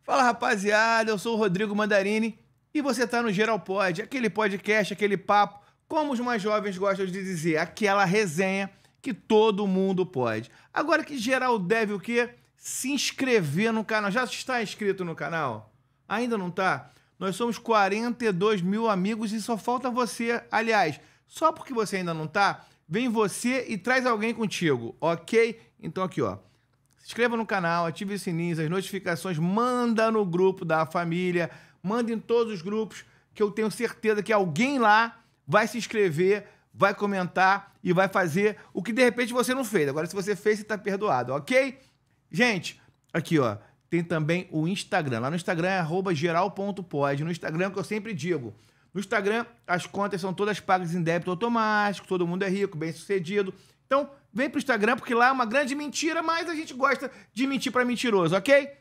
Fala rapaziada, eu sou o Rodrigo Mandarini e você tá no Geral Pod, aquele podcast, aquele papo, como os mais jovens gostam de dizer, aquela resenha que todo mundo pode. Agora que geral deve o quê? Se inscrever no canal. Já está inscrito no canal? Ainda não tá? Nós somos 42 mil amigos e só falta você. Aliás, só porque você ainda não tá, vem você e traz alguém contigo, ok? Então aqui, ó. Se inscreva no canal, ative o sininho, as notificações, manda no grupo da família, manda em todos os grupos, que eu tenho certeza que alguém lá vai se inscrever, vai comentar e vai fazer o que de repente você não fez. Agora, se você fez, você tá perdoado, ok? Gente, aqui ó, tem também o Instagram. Lá no Instagram é @geral.pod. No Instagram, que eu sempre digo, no Instagram as contas são todas pagas em débito automático, todo mundo é rico, bem sucedido. Então, vem pro Instagram, porque lá é uma grande mentira, mas a gente gosta de mentir para mentiroso, ok?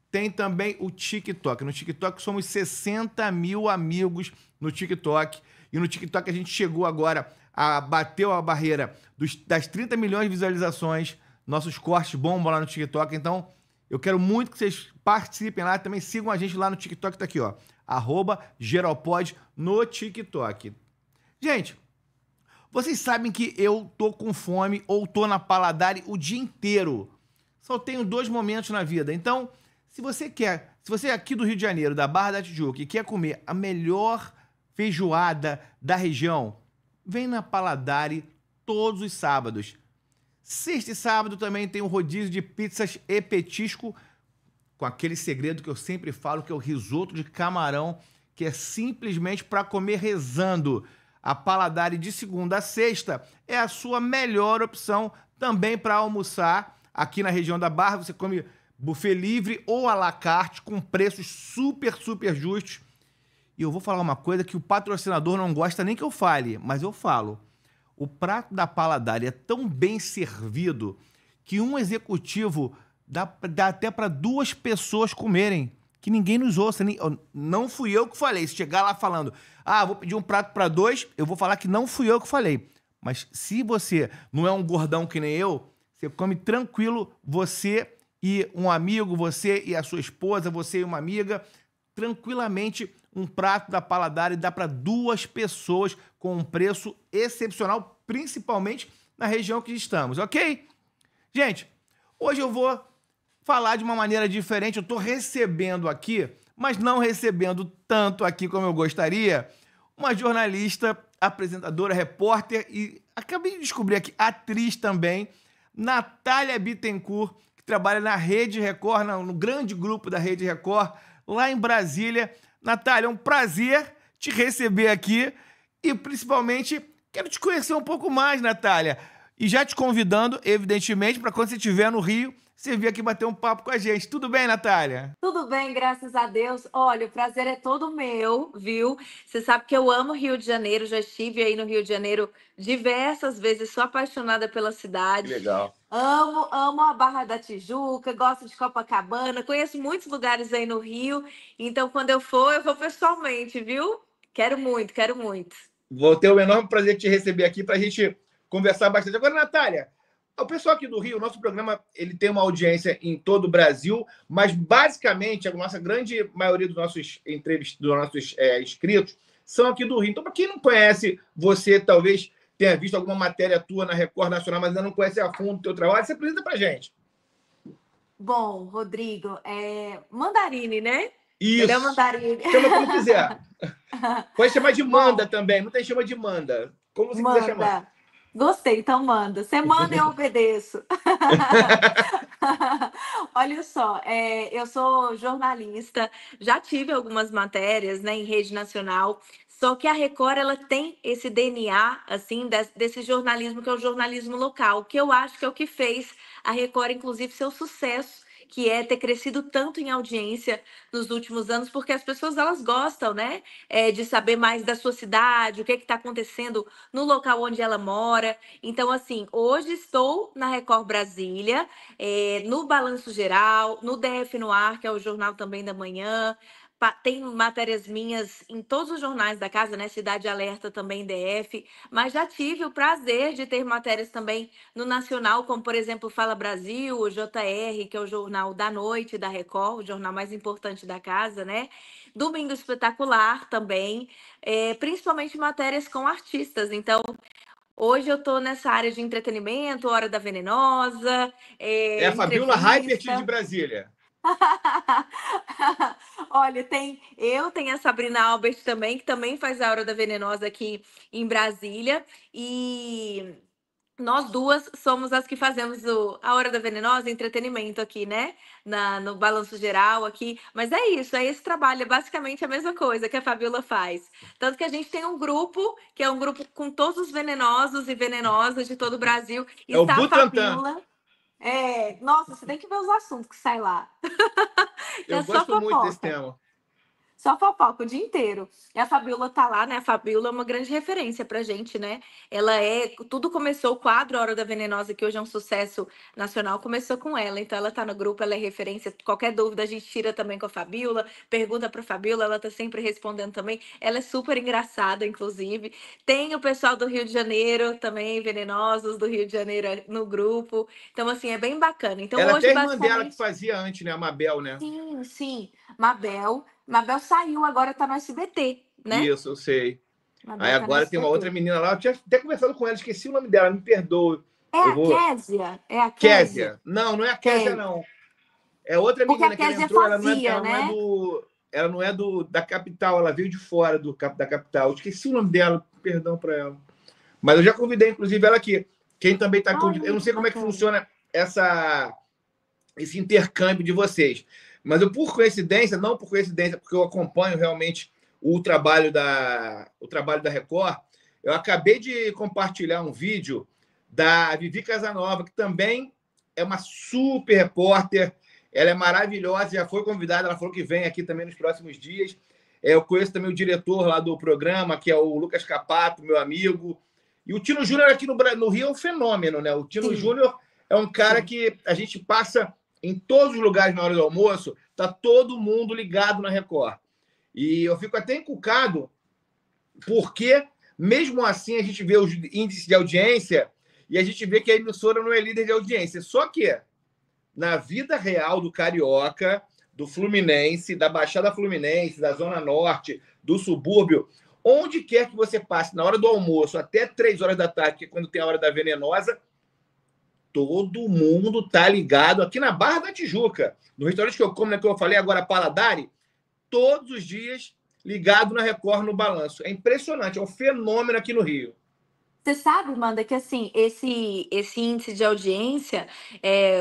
Tem também o TikTok. No TikTok somos 60 mil amigos no TikTok. E no TikTok a gente chegou agora bateu a barreira das 30 milhões de visualizações. Nossos cortes bombam lá no TikTok. Então, eu quero muito que vocês participem lá. Também sigam a gente lá no TikTok. Tá aqui, ó. @geralpod no TikTok. Gente, vocês sabem que eu tô com fome ou tô na Paladar o dia inteiro. Só tenho 2 momentos na vida. Então, se você é aqui do Rio de Janeiro, da Barra da Tijuca, e quer comer a melhor feijoada da região, vem na Paladar todos os sábados. Sexta e sábado também tem um rodízio de pizzas e petisco, com aquele segredo que eu sempre falo, que é o risoto de camarão, que é simplesmente para comer rezando. A Paladar de segunda a sexta é a sua melhor opção também para almoçar. Aqui na região da Barra você come buffet livre ou à la carte com preços super, super justos. E eu vou falar uma coisa que o patrocinador não gosta nem que eu fale, mas eu falo. O prato da Paladar é tão bem servido que um executivo dá até para 2 pessoas comerem. Que ninguém nos ouça. Não fui eu que falei. Se chegar lá falando, vou pedir um prato para 2, eu vou falar que não fui eu que falei. Mas se você não é um gordão que nem eu, você come tranquilo, você e um amigo, você e a sua esposa, você e uma amiga, tranquilamente um prato da Paladar e dá para 2 pessoas com um preço excepcional, principalmente na região que estamos, ok? Gente, hoje eu vou falar de uma maneira diferente. Eu estou recebendo aqui, mas não recebendo tanto aqui como eu gostaria, uma jornalista, apresentadora, repórter e acabei de descobrir aqui, atriz também, Natália Bittencourt, que trabalha na Rede Record, no grande grupo da Rede Record, lá em Brasília. Natália, é um prazer te receber aqui e principalmente quero te conhecer um pouco mais, Natália. E já te convidando, evidentemente, para quando você estiver no Rio, você vir aqui bater um papo com a gente. Tudo bem, Natália? Tudo bem, graças a Deus. Olha, o prazer é todo meu, viu? Você sabe que eu amo Rio de Janeiro, já estive aí no Rio de Janeiro diversas vezes, sou apaixonada pela Que cidade. legal. Amo a Barra da Tijuca, gosto de Copacabana, conheço muitos lugares aí no Rio, então quando eu vou pessoalmente, viu? Quero muito, quero muito. Vou ter o enorme prazer de te receber aqui para a gente conversar bastante. Agora, Natália, o pessoal aqui do Rio, o nosso programa ele tem uma audiência em todo o Brasil, mas basicamente a nossa grande maioria dos nossos inscritos são aqui do Rio. Então, para quem não conhece, você talvez tenha visto alguma matéria tua na Record Nacional, mas ainda não conhece a fundo o teu trabalho, você apresenta para gente. Bom, Rodrigo, Mandarine, né? Melhor Isso. Mandarine. Chama como quiser. Pode chamar de Manda Bom, também. Muita gente chama de Manda. Como você quiser chamar. manda. Gostei, então manda. Você manda e eu obedeço. Olha só, eu sou jornalista, já tive algumas matérias, né, em rede nacional, só que a Record ela tem esse DNA assim desse jornalismo que é o jornalismo local, que eu acho que é o que fez a Record, inclusive, seu sucesso, que é ter crescido tanto em audiência nos últimos anos, porque as pessoas elas gostam, né, de saber mais da sua cidade, o que está acontecendo no local onde ela mora. Então, assim, hoje estou na Record Brasília, no Balanço Geral, no DF no Ar, que é o jornal também da manhã, Tem matérias minhas em todos os jornais da casa, né? Cidade Alerta também, DF, mas já tive o prazer de ter matérias também no Nacional, como por exemplo Fala Brasil, o JR, que é o jornal da noite da Record, o jornal mais importante da casa, né? Domingo Espetacular também, principalmente matérias com artistas. Então, hoje eu tô nessa área de entretenimento, Hora da Venenosa, É a Fabiola Hypert de entrevista. Brasília. Olha, tem a Sabrina Albert também, que também faz a Hora da Venenosa aqui em Brasília. E nós duas somos as que fazemos a Hora da Venenosa, entretenimento aqui, né? No Balanço Geral aqui. Mas é isso, é esse trabalho, é basicamente a mesma coisa que a Fabiola faz. Tanto que a gente tem um grupo, que é um grupo com todos os venenosos e venenosas de todo o Brasil. E É o está a Butantan. Fabiola. Nossa, você tem que ver os assuntos que sai lá. Eu É só gosto muito desse fofoca. tema. Só fofoca o dia inteiro. E a Fabiola tá lá, né? A Fabiola é uma grande referência pra gente, né? Tudo começou, o quadro Hora da Venenosa, que hoje é um sucesso nacional, começou com ela. Então ela tá no grupo, ela é referência. Qualquer dúvida a gente tira também com a Fabiola, pergunta pra Fabiola, ela tá sempre respondendo também. Ela é super engraçada, inclusive. Tem o pessoal do Rio de Janeiro também, venenosos do Rio de Janeiro no grupo. Então, assim, é bem bacana. Então, Ela é até hoje, a irmã dela que basicamente. fazia antes, né? A Mabel, né? Sim, sim. Mabel. Mabel saiu, agora tá no SBT, né? Isso, eu sei. Aí Mabel tá no agora tem uma outra SBT. menina lá. Eu tinha até conversado com ela, esqueci o nome dela, me perdoe. É Eu a vou. Késia? É a Késia? Késia. Não, não é a Késia, É, não. É outra porque a menina que ela Késia entrou, fazia, né? ela não é da capital, ela veio de fora da capital. Eu esqueci o nome dela, perdão para ela. Mas eu já convidei, inclusive, ela aqui. Quem também está convidado. Eu Olha não que sei como é que bacana. funciona esse intercâmbio de vocês. Mas eu, por coincidência, não por coincidência, porque eu acompanho realmente o trabalho da Record, eu acabei de compartilhar um vídeo da Vivi Casanova, que também é uma super repórter, ela é maravilhosa, já foi convidada, ela falou que vem aqui também nos próximos dias. Eu conheço também o diretor lá do programa, que é o Lucas Capato, meu amigo. E o Tino Júnior aqui no Rio é um fenômeno, né? O Tino Sim, Júnior é um cara sim. que a gente passa em todos os lugares na hora do almoço, tá todo mundo ligado na Record. E eu fico até encucado, porque mesmo assim a gente vê os índices de audiência e a gente vê que a emissora não é líder de audiência. Só que na vida real do carioca, do Fluminense, da Baixada Fluminense, da Zona Norte, do subúrbio, onde quer que você passe na hora do almoço até 3 horas da tarde, que é quando tem a hora da venenosa, todo mundo tá ligado aqui na Barra da Tijuca. No restaurante que eu como, né, que eu falei agora, Paladari, todos os dias ligado na Record no balanço. É impressionante, é um fenômeno aqui no Rio. Você sabe, Manda, que assim, esse índice de audiência,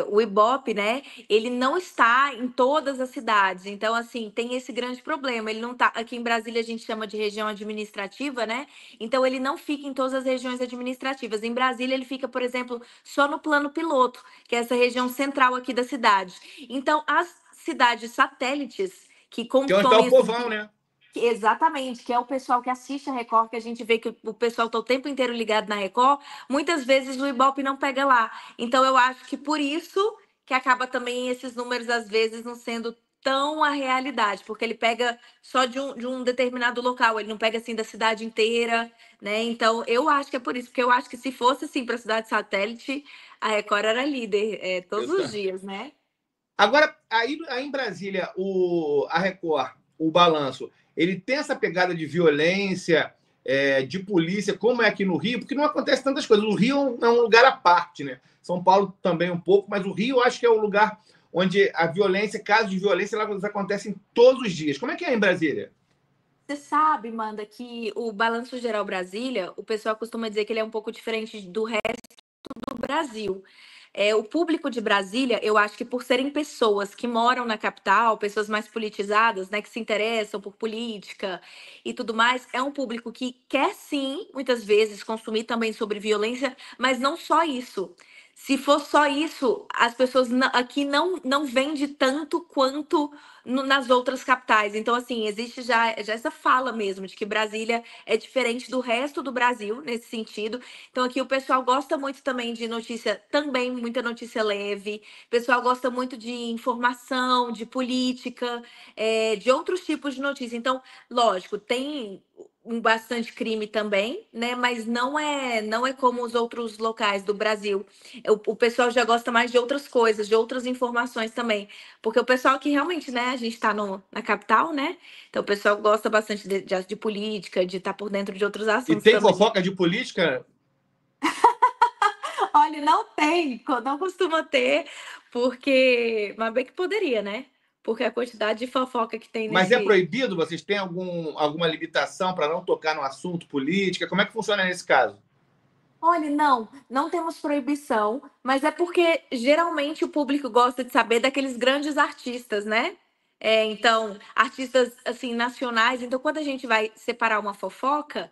o Ibope, né, ele não está em todas as cidades. Então, assim, tem esse grande problema. Ele não tá. Aqui em Brasília a gente chama de região administrativa, né? Então, ele não fica em todas as regiões administrativas. Em Brasília, ele fica, por exemplo, só no plano piloto, que é essa região central aqui da cidade. Então, as cidades satélites que Que é onde está consomem o esses. povão, né? Exatamente, que é o pessoal que assiste a Record, que a gente vê que o pessoal está o tempo inteiro ligado na Record, muitas vezes o Ibope não pega lá. Então eu acho que por isso que acaba também esses números, às vezes, não sendo tão a realidade, porque ele pega só de um determinado local, ele não pega assim da cidade inteira, né? Então eu acho que é por isso, porque eu acho que se fosse assim para a cidade satélite, a Record era líder todos os dias, né? Agora, aí em Brasília, a Record, o balanço, ele tem essa pegada de violência, de polícia, como é aqui no Rio, porque não acontece tantas coisas. O Rio é um lugar à parte, né? São Paulo também um pouco, mas o Rio eu acho que é o lugar onde a violência, casos de violência, elas acontecem todos os dias. Como é que é em Brasília? Você sabe, Manda, que o Balanço Geral Brasília, o pessoal costuma dizer que ele é um pouco diferente do resto do Brasil. O público de Brasília, eu acho que por serem pessoas que moram na capital, pessoas mais politizadas, né, que se interessam por política e tudo mais, é um público que quer sim, muitas vezes, consumir também sobre violência, mas não só isso. Se for só isso, as pessoas aqui não vende tanto quanto nas outras capitais. Então, assim, existe já essa fala mesmo de que Brasília é diferente do resto do Brasil nesse sentido. Então, aqui o pessoal gosta muito também de notícia, também muita notícia leve. O pessoal gosta muito de informação, de política, de outros tipos de notícia. Então, lógico, tem um bastante crime também, né? Mas não é como os outros locais do Brasil. O pessoal já gosta mais de outras coisas, de outras informações também. Porque o pessoal que realmente, né, a gente está na capital, né? Então o pessoal gosta bastante de política, de estar por dentro de outros E assuntos tem também. fofoca de política? Olha, não tem, não costuma ter, porque. Mas bem que poderia, né? Porque a quantidade de fofoca que tem Mas é nesse. proibido? Vocês têm alguma limitação para não tocar no assunto política? Como é que funciona nesse caso? Olha, não temos proibição, mas é porque geralmente o público gosta de saber daqueles grandes artistas, né? Então, artistas assim nacionais. Então, quando a gente vai separar uma fofoca,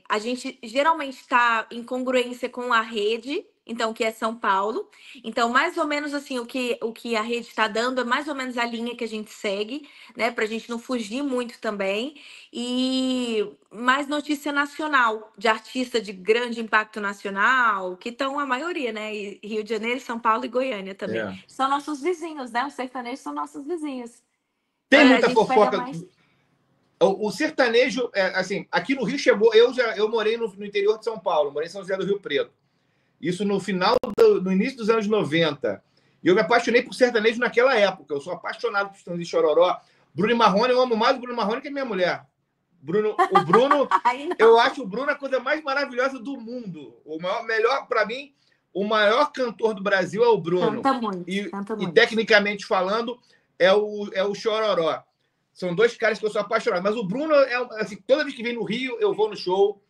a gente geralmente está em congruência com a rede, então que é São Paulo. Então, mais ou menos assim, o que a rede está dando é mais ou menos a linha que a gente segue, né? Para a gente não fugir muito também. E mais notícia nacional, de artista de grande impacto nacional, que estão a maioria, né? E Rio de Janeiro, São Paulo e Goiânia também. É. São nossos vizinhos, né? Os sertanejos são nossos vizinhos. Então Tem a muita gente pega fofoca. mais. O sertanejo, assim, aqui no Rio chegou. Eu morei no interior de São Paulo, morei em São José do Rio Preto. Isso no início dos anos 90. E eu me apaixonei por sertanejo naquela época. Eu sou apaixonado por Estãozinho de Chororó. Bruno e Marrone, eu amo mais o Bruno Marrone que a minha mulher. O Bruno, Aí eu não. acho o Bruno a coisa mais maravilhosa do mundo. Melhor, para mim, o maior cantor do Brasil é o Bruno. Canta muito, E, canta e muito. tecnicamente falando, é o Chororó. São dois caras que eu sou apaixonado. Mas o Bruno, assim, toda vez que vem no Rio, eu vou no show.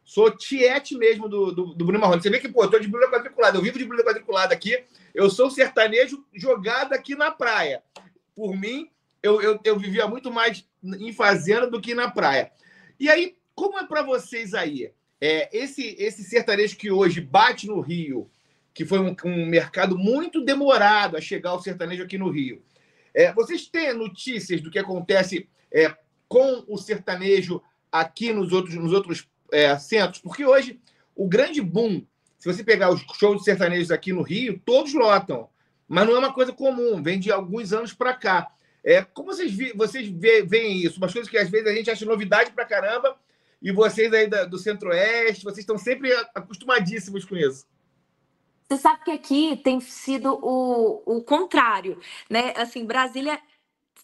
Sou tiete mesmo do Bruno Marrone. Você vê que, pô, eu tô de blusa quadriculada. Eu vivo de blusa quadriculada aqui. Eu sou sertanejo jogado aqui na praia. Por mim, eu vivia muito mais em fazenda do que na praia. E aí, como é para vocês aí? Esse sertanejo que hoje bate no Rio, que foi um mercado muito demorado a chegar ao sertanejo aqui no Rio. Vocês têm notícias do que acontece com o sertanejo aqui nos outros centros? Porque hoje o grande boom, se você pegar os shows de sertanejos aqui no Rio, todos lotam. Mas não é uma coisa comum, vem de alguns anos para cá. Como vocês veem isso? Umas coisas que às vezes a gente acha novidade para caramba, e vocês aí do Centro-Oeste, vocês estão sempre acostumadíssimos com isso. Você sabe que aqui tem sido o contrário, né? Assim, Brasília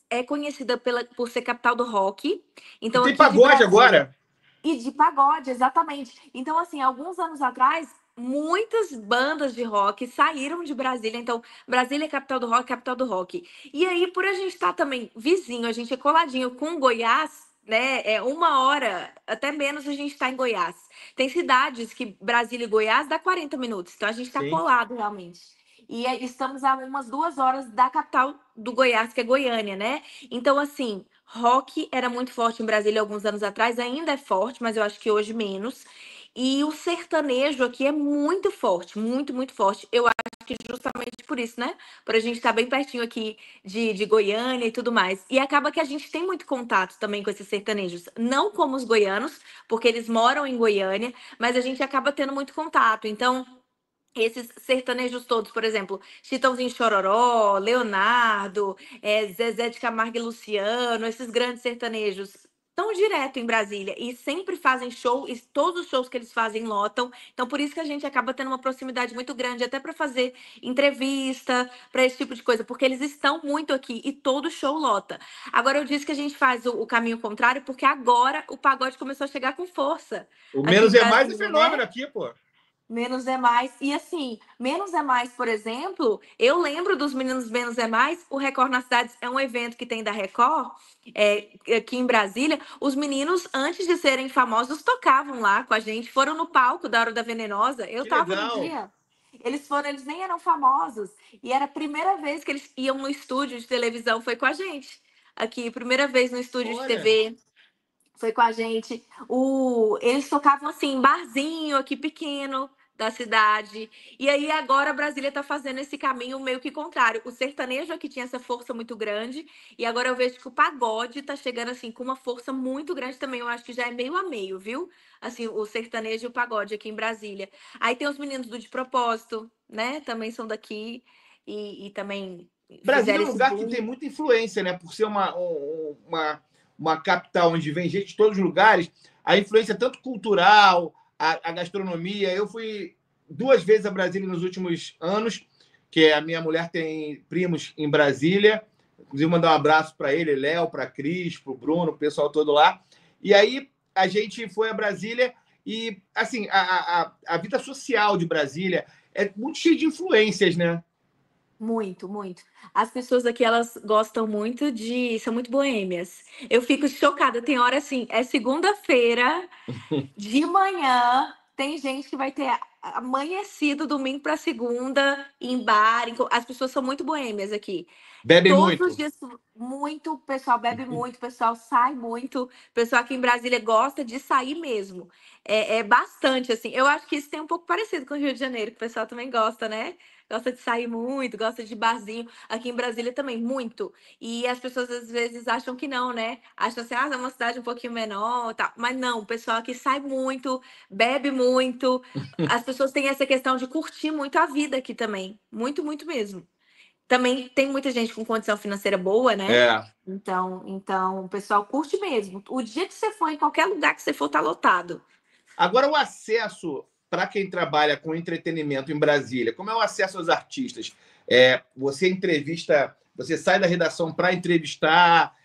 é conhecida por ser capital do rock. E Então, tem aqui de pagode Brasília. agora? E de pagode, exatamente. Então, assim, alguns anos atrás, muitas bandas de rock saíram de Brasília. Então, Brasília é capital do rock, capital do rock. E aí, por a gente estar também vizinho, a gente é coladinho com Goiás, né? É 1 hora, até menos a gente está em Goiás. Tem cidades que Brasília e Goiás dá 40 minutos. Então, a gente está Sim. colado realmente. E estamos a umas 2 horas da capital do Goiás, que é Goiânia, né? Então, assim, rock era muito forte em Brasília alguns anos atrás, ainda é forte, mas eu acho que hoje menos. E o sertanejo aqui é muito forte, muito, muito forte. Eu acho que justamente por isso, né? Por a gente estar bem pertinho aqui de Goiânia e tudo mais. E acaba que a gente tem muito contato também com esses sertanejos. Não como os goianos, porque eles moram em Goiânia, mas a gente acaba tendo muito contato. Então, esses sertanejos todos, por exemplo, Chitãozinho e Chororó, Leonardo, Zezé de Camargo e Luciano, esses grandes sertanejos estão direto em Brasília e sempre fazem show, e todos os shows que eles fazem lotam. Então, por isso que a gente acaba tendo uma proximidade muito grande, até para fazer entrevista, para esse tipo de coisa, porque eles estão muito aqui e todo show lota. Agora, eu disse que a gente faz o caminho contrário, porque agora o pagode começou a chegar com força O aqui menos em é mais é Brasília, fenômeno né? aqui, pô. Menos é mais. E assim, menos é mais, por exemplo, eu lembro dos meninos Menos é Mais. O Record nas Cidades é um evento que tem da Record, aqui em Brasília. Os meninos, antes de serem famosos, tocavam lá com a gente, foram no palco da Hora da Venenosa. Eu Que tava no legal. dia. Eles nem eram famosos. E era a primeira vez que eles iam no estúdio de televisão, foi com a gente. Aqui, primeira vez no estúdio de Olha. TV. Foi com a gente. Eles tocavam assim, em barzinho aqui pequeno. da cidade. E aí agora Brasília está fazendo esse caminho meio que contrário. O sertanejo aqui tinha essa força muito grande e agora eu vejo que o pagode está chegando assim com uma força muito grande também. Eu acho que já é meio a meio, viu? Assim, o sertanejo e o pagode aqui em Brasília. Aí tem os meninos do De Propósito, né? Também são daqui e também Brasília é fizeram um esse lugar que tem boom. muita influência, né? Por ser uma capital onde vem gente de todos os lugares, a influência tanto cultural, a gastronomia. Eu fui 2 vezes a Brasília nos últimos anos, que a minha mulher tem primos em Brasília. Inclusive, mandar um abraço para ele, Léo, para Cris, para o Bruno, o pessoal todo lá. E aí a gente foi a Brasília e, assim, a vida social de Brasília é muito cheia de influências, né? Muito, muito. As pessoas aqui, elas gostam muito de... São muito boêmias. Eu fico chocada. Tem hora assim, é segunda-feira, de manhã, tem gente que vai ter amanhecido domingo para segunda, em bar. As pessoas são muito boêmias aqui. Bebem Todos os muito. dias, muito, o pessoal bebe muito, o pessoal sai muito, o pessoal aqui em Brasília gosta de sair mesmo. É bastante, assim. Eu acho que isso tem um pouco parecido com o Rio de Janeiro, que o pessoal também gosta, né? Gosta de sair muito, gosta de barzinho. Aqui em Brasília também, muito. E as pessoas às vezes acham que não, né? Acham assim, ah, é uma cidade um pouquinho menor, tal. Mas não, o pessoal aqui sai muito, bebe muito. As pessoas têm essa questão de curtir muito a vida aqui também. Muito, muito mesmo. Também tem muita gente com condição financeira boa, né? É. Então o pessoal curte mesmo. O dia que você for, em qualquer lugar que você for, tá lotado. Agora, o acesso para quem trabalha com entretenimento em Brasília, como é o acesso aos artistas? Você entrevista, você sai da redação para entrevistar?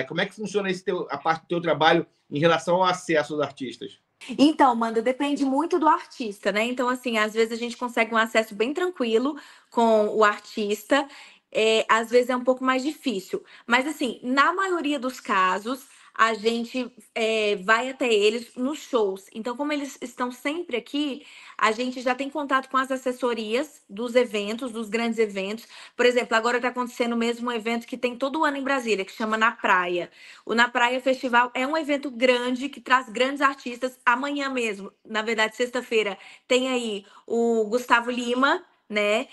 Como é que funciona a parte do teu trabalho em relação ao acesso aos artistas? Então, Manda, depende muito do artista, né? Então, assim, às vezes a gente consegue um acesso bem tranquilo com o artista, às vezes é um pouco mais difícil. Mas, assim, na maioria dos casos, a gente vai até eles nos shows. Então, como eles estão sempre aqui, a gente já tem contato com as assessorias dos eventos, dos grandes eventos. Por exemplo, agora está acontecendo mesmo um evento que tem todo ano em Brasília, que chama Na Praia. O Na Praia Festival é um evento grande que traz grandes artistas. Amanhã mesmo, na verdade, sexta-feira, tem aí o Gustavo Lima, né?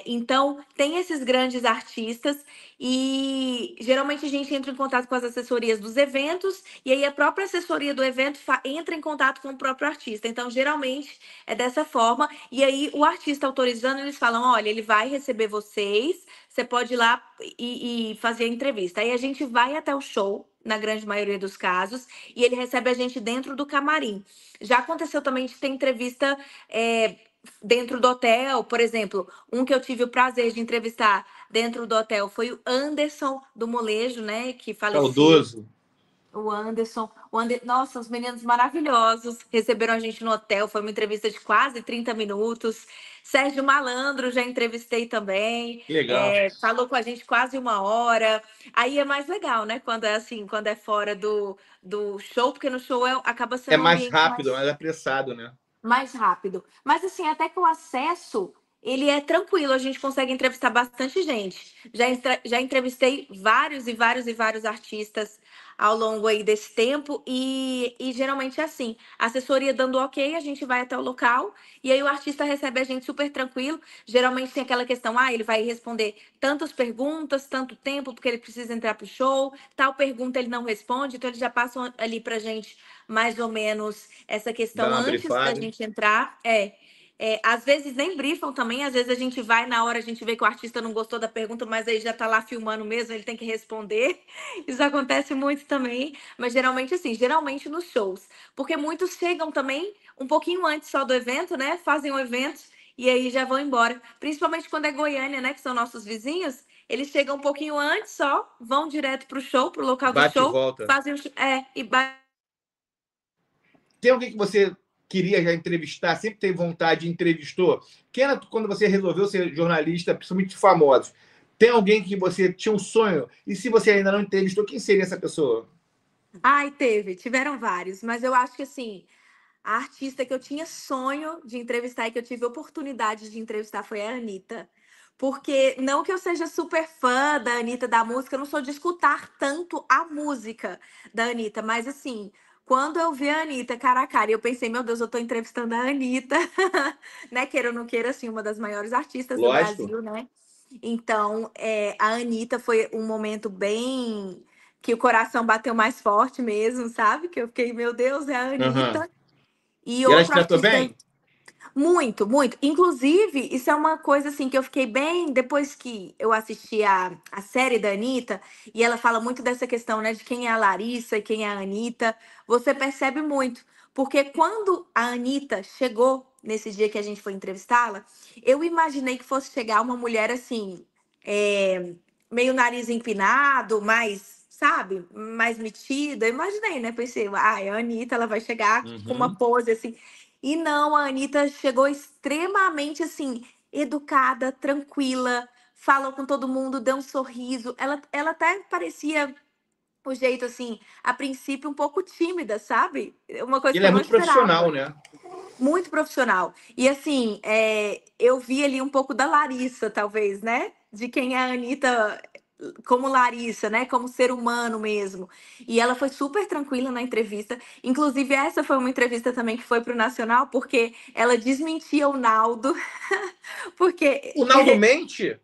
Então, tem esses grandes artistas e geralmente a gente entra em contato com as assessorias dos eventos e aí a própria assessoria do evento entra em contato com o próprio artista. Então, geralmente é dessa forma. E aí, o artista autorizando, eles falam: olha, ele vai receber vocês, você pode ir lá e fazer a entrevista. Aí a gente vai até o show, na grande maioria dos casos, e ele recebe a gente dentro do camarim. Já aconteceu também de ter entrevista dentro do hotel, por exemplo, um que eu tive o prazer de entrevistar dentro do hotel foi o Anderson do Molejo, né, que faleceu. Saudoso. O Anderson, nossa, os meninos maravilhosos receberam a gente no hotel. Foi uma entrevista de quase 30 minutos. Sérgio Malandro já entrevistei também. Que legal. Falou com a gente quase 1 hora. Aí é mais legal, né? Quando é assim, quando é fora do show, porque no show acaba É sendo um mais ambiente rápido, mais mais apressado, né? mais rápido. Mas assim, até que o acesso, ele é tranquilo, a gente consegue entrevistar bastante gente. Já entrevistei vários e vários e vários artistas ao longo aí desse tempo e geralmente é assim, a assessoria dando ok, a gente vai até o local e aí o artista recebe a gente super tranquilo. Geralmente tem aquela questão, ele vai responder tantas perguntas, tanto tempo, porque ele precisa entrar pro show, tal pergunta ele não responde, então eles já passam ali pra gente mais ou menos essa Dá questão uma antes da brifada. gente entrar. Às vezes nem brifam também, às vezes a gente vai na hora, a gente vê que o artista não gostou da pergunta, mas aí já tá lá filmando mesmo, ele tem que responder. Isso acontece muito também, mas geralmente assim, geralmente nos shows, porque muitos chegam também um pouquinho antes só do evento, né? Fazem o evento e aí já vão embora. Principalmente quando é Goiânia, né, que são nossos vizinhos, eles chegam um pouquinho antes só, vão direto pro show, pro local do Bate e show, volta. fazem e Tem alguém que você queria já entrevistar, sempre teve vontade de entrevistou? Quem era quando você resolveu ser jornalista, principalmente famosos? Tem alguém que você tinha um sonho? E se você ainda não entrevistou, quem seria essa pessoa? Ai, tiveram vários, mas eu acho que assim, a artista que eu tinha sonho de entrevistar e que eu tive oportunidade de entrevistar foi a Anitta. Porque não que eu seja super fã da Anitta da música, eu não sou de escutar tanto a música da Anitta, mas assim, Quando eu vi a Anitta cara a cara, eu pensei, meu Deus, eu tô entrevistando a Anitta, né? Queira ou não queira, assim, uma das maiores artistas do Lógico. Brasil, né? Então, a Anitta foi um momento bem que o coração bateu mais forte mesmo, sabe? Que eu fiquei, meu Deus, é a Aham. Anitta. E E ela te outro tratou artista. bem? Muito, muito. Inclusive, isso é uma coisa assim que eu fiquei bem depois que eu assisti a série da Anitta, e ela fala muito dessa questão, né, de quem é a Larissa e quem é a Anitta. Você percebe muito. Porque quando a Anitta chegou nesse dia que a gente foi entrevistá-la, eu imaginei que fosse chegar uma mulher assim, é, meio nariz empinado, mais, sabe, mais metida. Eu imaginei, né? Pensei, ah, a Anitta, ela vai chegar com uma Uhum. pose assim. E não, a Anitta chegou extremamente assim, educada, tranquila, falou com todo mundo, deu um sorriso. Ela até parecia o jeito assim, a princípio um pouco tímida, sabe? Uma E coisa que ela eu é não muito profissional, esperava. né? Muito profissional. E assim, eu vi ali um pouco da Larissa, talvez, né? De quem é a Anitta como Larissa, né? Como ser humano mesmo. E ela foi super tranquila na entrevista. Inclusive, essa foi uma entrevista também que foi para o Nacional, porque ela desmentia o Naldo. Porque O Naldo mente?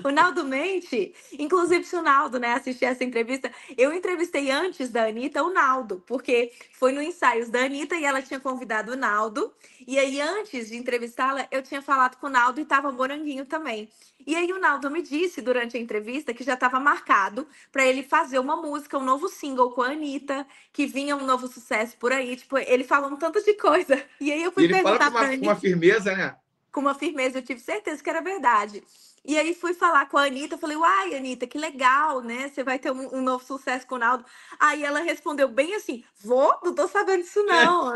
o Naldo mente. Inclusive, se o Naldo, né, assistir essa entrevista, eu entrevistei antes da Anitta o Naldo, porque foi no ensaios da Anitta e ela tinha convidado o Naldo. E aí, antes de entrevistá-la, eu tinha falado com o Naldo e tava Moranguinho também. E aí, o Naldo me disse durante a entrevista que já estava marcado para ele fazer uma música, um novo single com a Anitta, que vinha um novo sucesso por aí. Tipo, ele falou um tanto de coisa. E aí, eu E fui ele fala perguntar para com uma Anitta firmeza, né? com uma firmeza, eu tive certeza que era verdade. E aí fui falar com a Anitta, falei, uai, Anitta, que legal, né? Você vai ter um novo sucesso com o Naldo. Aí ela respondeu bem assim, vou? Não tô sabendo disso não.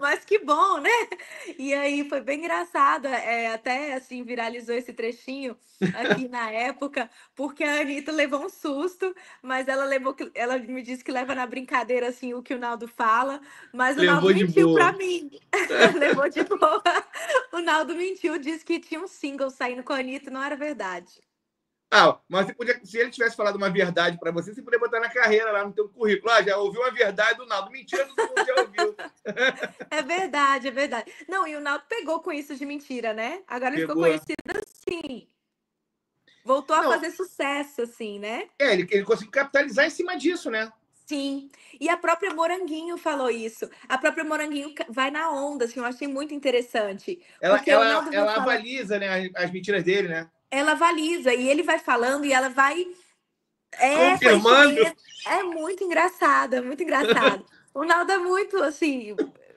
Mas que bom, né? E aí foi bem engraçado, até assim viralizou esse trechinho aqui na época, porque a Anitta levou um susto, mas ela me disse que leva na brincadeira assim o que o Naldo fala, mas o Naldo Levou de mentiu pra boa. mim. Levou de boa. O Naldo mentiu, disse que tinha um single saindo com a Anitta, e não era verdade. Ah, mas você podia, se ele tivesse falado uma verdade para você, você podia botar na carreira lá no teu currículo. Ah, já ouviu uma verdade do Naldo. Mentira, todo mundo já ouviu. É verdade, é verdade. Não, e o Naldo pegou com isso de mentira, né? Agora ele ficou Pegou. conhecido assim. Voltou a Não, fazer sucesso, assim, né? ele conseguiu capitalizar em cima disso, né? Sim. E a própria Moranguinho falou isso. A própria Moranguinho vai na onda, assim, eu achei muito interessante. Ela, Porque o ela, Naldo vai ela falando, avaliza, né, as mentiras dele, né? ela avaliza, e ele vai falando, e ela vai, Confirmando. preenchimento. É muito engraçado, é muito engraçado. O Naldo é muito, assim,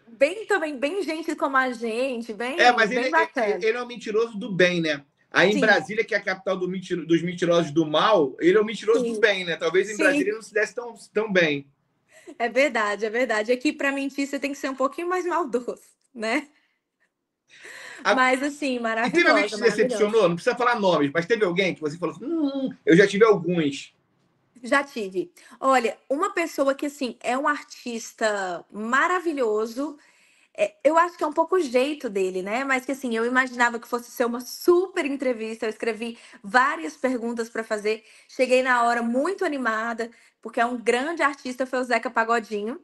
bem também, bem gente como a gente, bem, Mas bem bacana. ele é um mentiroso do bem, né? Aí em Sim, Brasília, que é a capital dos mentirosos do mal, ele é um mentiroso do sim, bem, né? Talvez em Brasília sim. ele não se desse tão bem. É verdade, é verdade. Aqui, pra mentir, você tem que ser um pouquinho mais maldoso, né? A- Mas, assim, E teve alguém que maravilhosa, te maravilhosa. decepcionou? Não precisa falar nomes, mas teve alguém que você falou assim: eu já tive alguns. Já tive. Olha, uma pessoa que, assim, é um artista maravilhoso. Eu acho que é um pouco o jeito dele, né? Mas que, assim, eu imaginava que fosse ser uma super entrevista. Eu escrevi várias perguntas para fazer. Cheguei na hora muito animada, porque é um grande artista, foi o Zeca Pagodinho.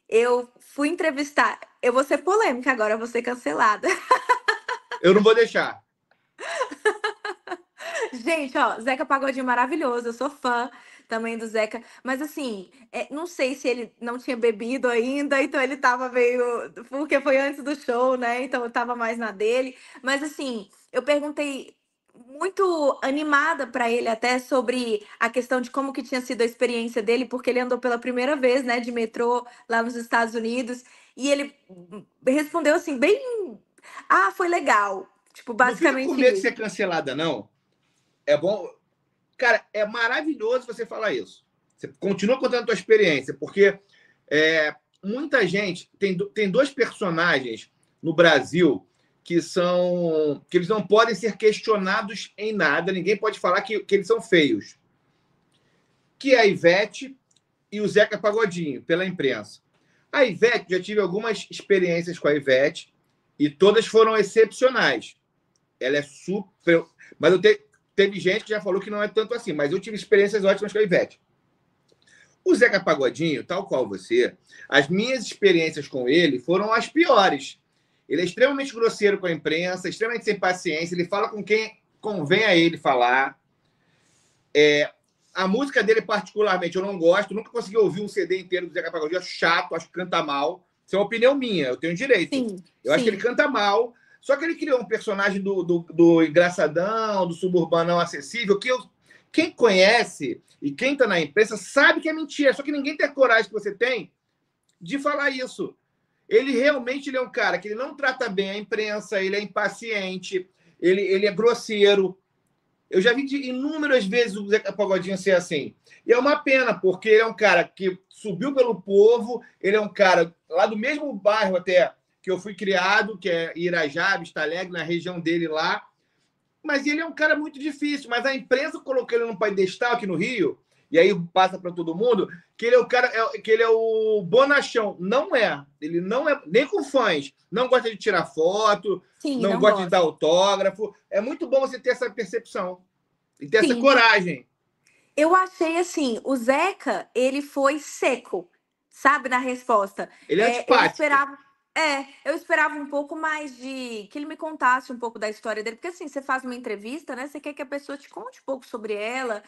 Eu fui entrevistar. Eu vou ser polêmica agora, eu vou ser cancelada. Eu não vou deixar. Gente, ó, Zeca Pagodinho maravilhoso, eu sou fã também do Zeca, mas assim, não sei se ele não tinha bebido ainda, então ele tava meio. Porque foi antes do show, né? Então eu tava mais na dele. Mas assim, eu perguntei muito animada pra ele até sobre a questão de como que tinha sido a experiência dele, porque ele andou pela primeira vez, né, de metrô lá nos Estados Unidos, e ele respondeu assim, bem. Ah, foi legal. Tipo, Não fica com basicamente medo de isso. ser cancelada, não. É bom. Cara, é maravilhoso você falar isso. Você continua contando a tua experiência, porque muita gente tem dois personagens no Brasil que eles não podem ser questionados em nada, ninguém pode falar que eles são feios, que é a Ivete e o Zeca Pagodinho, pela imprensa. A Ivete, já tive algumas experiências com a Ivete e todas foram excepcionais. Ela é super. Mas teve gente que já falou que não é tanto assim, mas eu tive experiências ótimas com a Ivete. O Zeca Pagodinho, tal qual você, as minhas experiências com ele foram as piores. Ele é extremamente grosseiro com a imprensa, extremamente sem paciência, ele fala com quem convém a ele falar. A música dele, particularmente, eu não gosto, nunca consegui ouvir um CD inteiro do Zeca Pagodinho, acho chato, acho que canta mal. Isso é uma opinião minha, eu tenho direito. Sim, eu acho que ele canta mal, só que ele criou um personagem do engraçadão, do suburbanão acessível, quem conhece e quem está na imprensa sabe que é mentira, só que ninguém tem a coragem que você tem de falar isso. Ele realmente é um cara que ele não trata bem a imprensa, ele é impaciente, ele é grosseiro. Eu já vi inúmeras vezes o Zeca Pagodinho ser assim. E é uma pena, porque ele é um cara que subiu pelo povo, ele é um cara lá do mesmo bairro até que eu fui criado, que é Irajá, Vista Alegre, na região dele lá. Mas ele é um cara muito difícil. Mas a imprensa colocou ele num pedestal aqui no Rio, e aí passa para todo mundo, que ele é o cara, que ele é o bonachão. Não é. Ele não é, nem com fãs. Não gosta de tirar foto, sim, não não gosta de gosto. dar autógrafo. É muito bom você ter essa percepção e ter essa Sim. coragem. Eu achei assim, o Zeca, ele foi seco, sabe, na resposta. Ele é antipático. Eu esperava um pouco mais de que ele me contasse um pouco da história dele, porque assim, você faz uma entrevista, né? Você quer que a pessoa te conte um pouco sobre ela,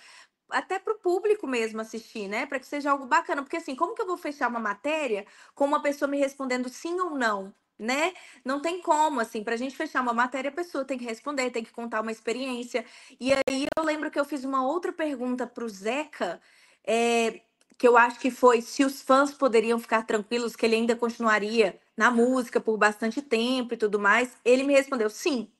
até para o público mesmo assistir, né? Para que seja algo bacana, porque assim, como que eu vou fechar uma matéria com uma pessoa me respondendo sim ou não? Né? Não tem como, assim, pra gente fechar uma matéria, a pessoa tem que responder, tem que contar uma experiência. E aí eu lembro que eu fiz uma outra pergunta pro Zeca, é, que eu acho que foi se os fãs poderiam ficar tranquilos que ele ainda continuaria na música por bastante tempo e tudo mais. Ele me respondeu sim.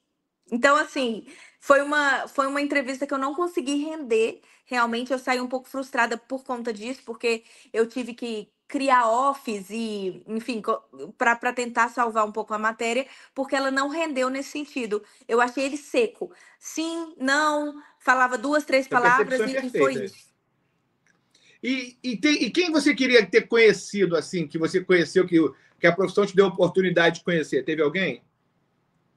Então, assim, foi uma entrevista que eu não consegui render. Realmente, eu saí um pouco frustrada por conta disso, porque eu tive que criar offs e, enfim, para tentar salvar um pouco a matéria, porque ela não rendeu nesse sentido. Eu achei ele seco. Sim, não, falava duas, três Sua palavras percepção é e foi perfeita. isso. E quem você queria ter conhecido, assim, que você conheceu, que a profissão te deu a oportunidade de conhecer? Teve alguém?